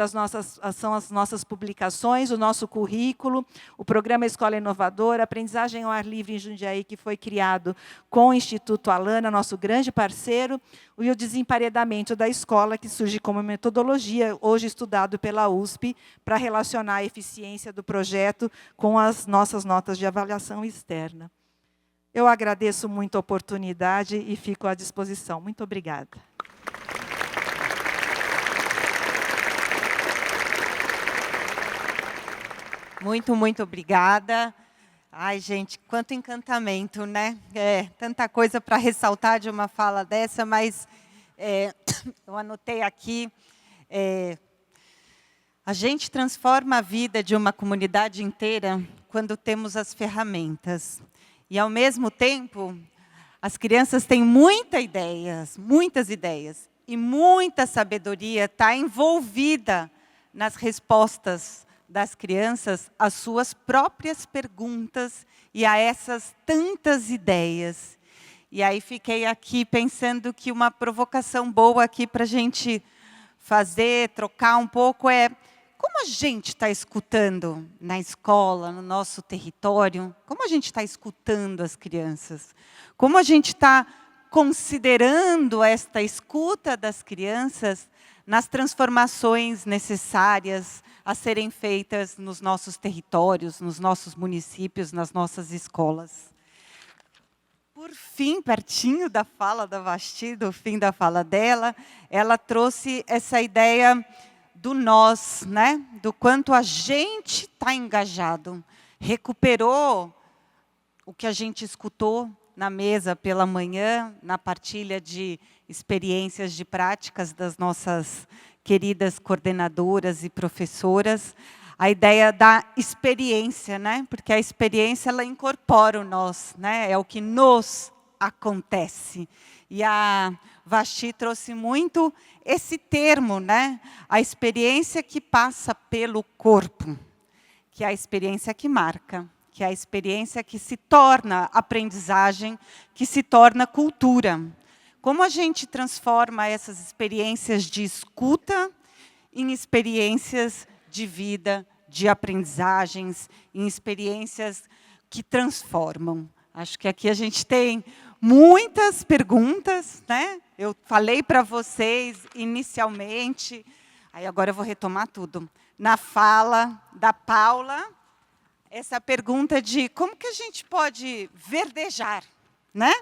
são as nossas publicações, o nosso currículo, o programa Escola Inovadora, Aprendizagem ao Ar Livre em Jundiaí, que foi criado com o Instituto Alana, nosso grande parceiro, e o desemparedamento da escola, que surge como metodologia, hoje estudado pela USP, para relacionar a eficiência do projeto com as nossas notas de avaliação externa. Eu agradeço muito a oportunidade e fico à disposição. Muito obrigada. Muito obrigada. Ai, gente, quanto encantamento, né? Tanta coisa para ressaltar de uma fala dessa, mas eu anotei aqui. A gente transforma a vida de uma comunidade inteira quando temos as ferramentas. E, ao mesmo tempo, as crianças têm muitas ideias, e muita sabedoria está envolvida nas respostas das crianças às suas próprias perguntas e a essas tantas ideias. E aí fiquei aqui pensando que uma provocação boa aqui para a gente fazer, trocar um pouco, é como a gente está escutando na escola, no nosso território, como a gente está escutando as crianças, como a gente está considerando esta escuta das crianças nas transformações necessárias a serem feitas nos nossos territórios, nos nossos municípios, nas nossas escolas. Por fim, pertinho da fala da Vashti, do fim da fala dela, ela trouxe essa ideia do nós, né? Do quanto a gente está engajado. Recuperou o que a gente escutou na mesa pela manhã, na partilha de experiências de práticas das nossas queridas coordenadoras e professoras, a ideia da experiência, né? Porque a experiência ela incorpora o nós, né? É o que nos acontece. E a Vashti trouxe muito esse termo, né? A experiência que passa pelo corpo, que é a experiência que marca, que é a experiência que se torna aprendizagem, que se torna cultura. Como a gente transforma essas experiências de escuta em experiências de vida, de aprendizagens, em experiências que transformam. Acho que aqui a gente tem muitas perguntas, né? Eu falei para vocês inicialmente, aí agora eu vou retomar tudo. Na fala da Paula, essa pergunta de como que a gente pode verdejar, né?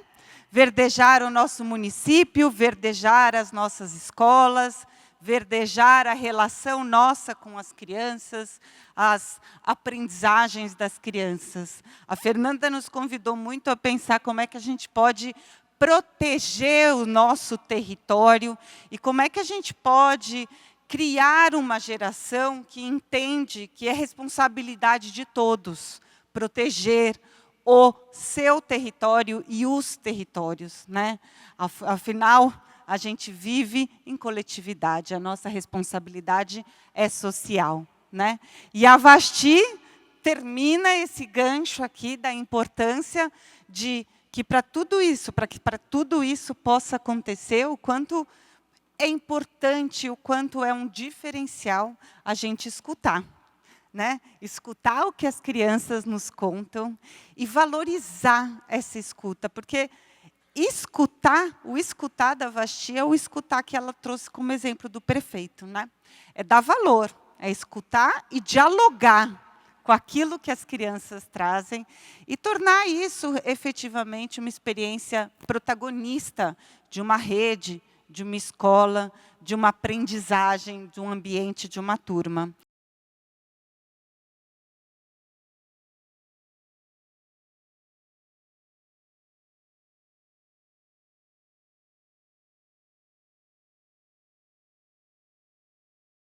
Verdejar o nosso município, verdejar as nossas escolas, verdejar a relação nossa com as crianças, as aprendizagens das crianças. A Fernanda nos convidou muito a pensar como é que a gente pode proteger o nosso território e como é que a gente pode criar uma geração que entende que é responsabilidade de todos proteger o seu território e os territórios, né? Afinal, a gente vive em coletividade, a nossa responsabilidade é social, né? E a Vasti termina esse gancho aqui da importância de que para tudo isso, para que para tudo isso possa acontecer, o quanto é importante, o quanto é um diferencial a gente escutar, né? Escutar o que as crianças nos contam e valorizar essa escuta, porque o escutar da Vasti é o escutar que ela trouxe como exemplo do prefeito, né? É dar valor, é escutar e dialogar com aquilo que as crianças trazem e tornar isso efetivamente uma experiência protagonista de uma rede, de uma escola, de uma aprendizagem, de um ambiente, de uma turma.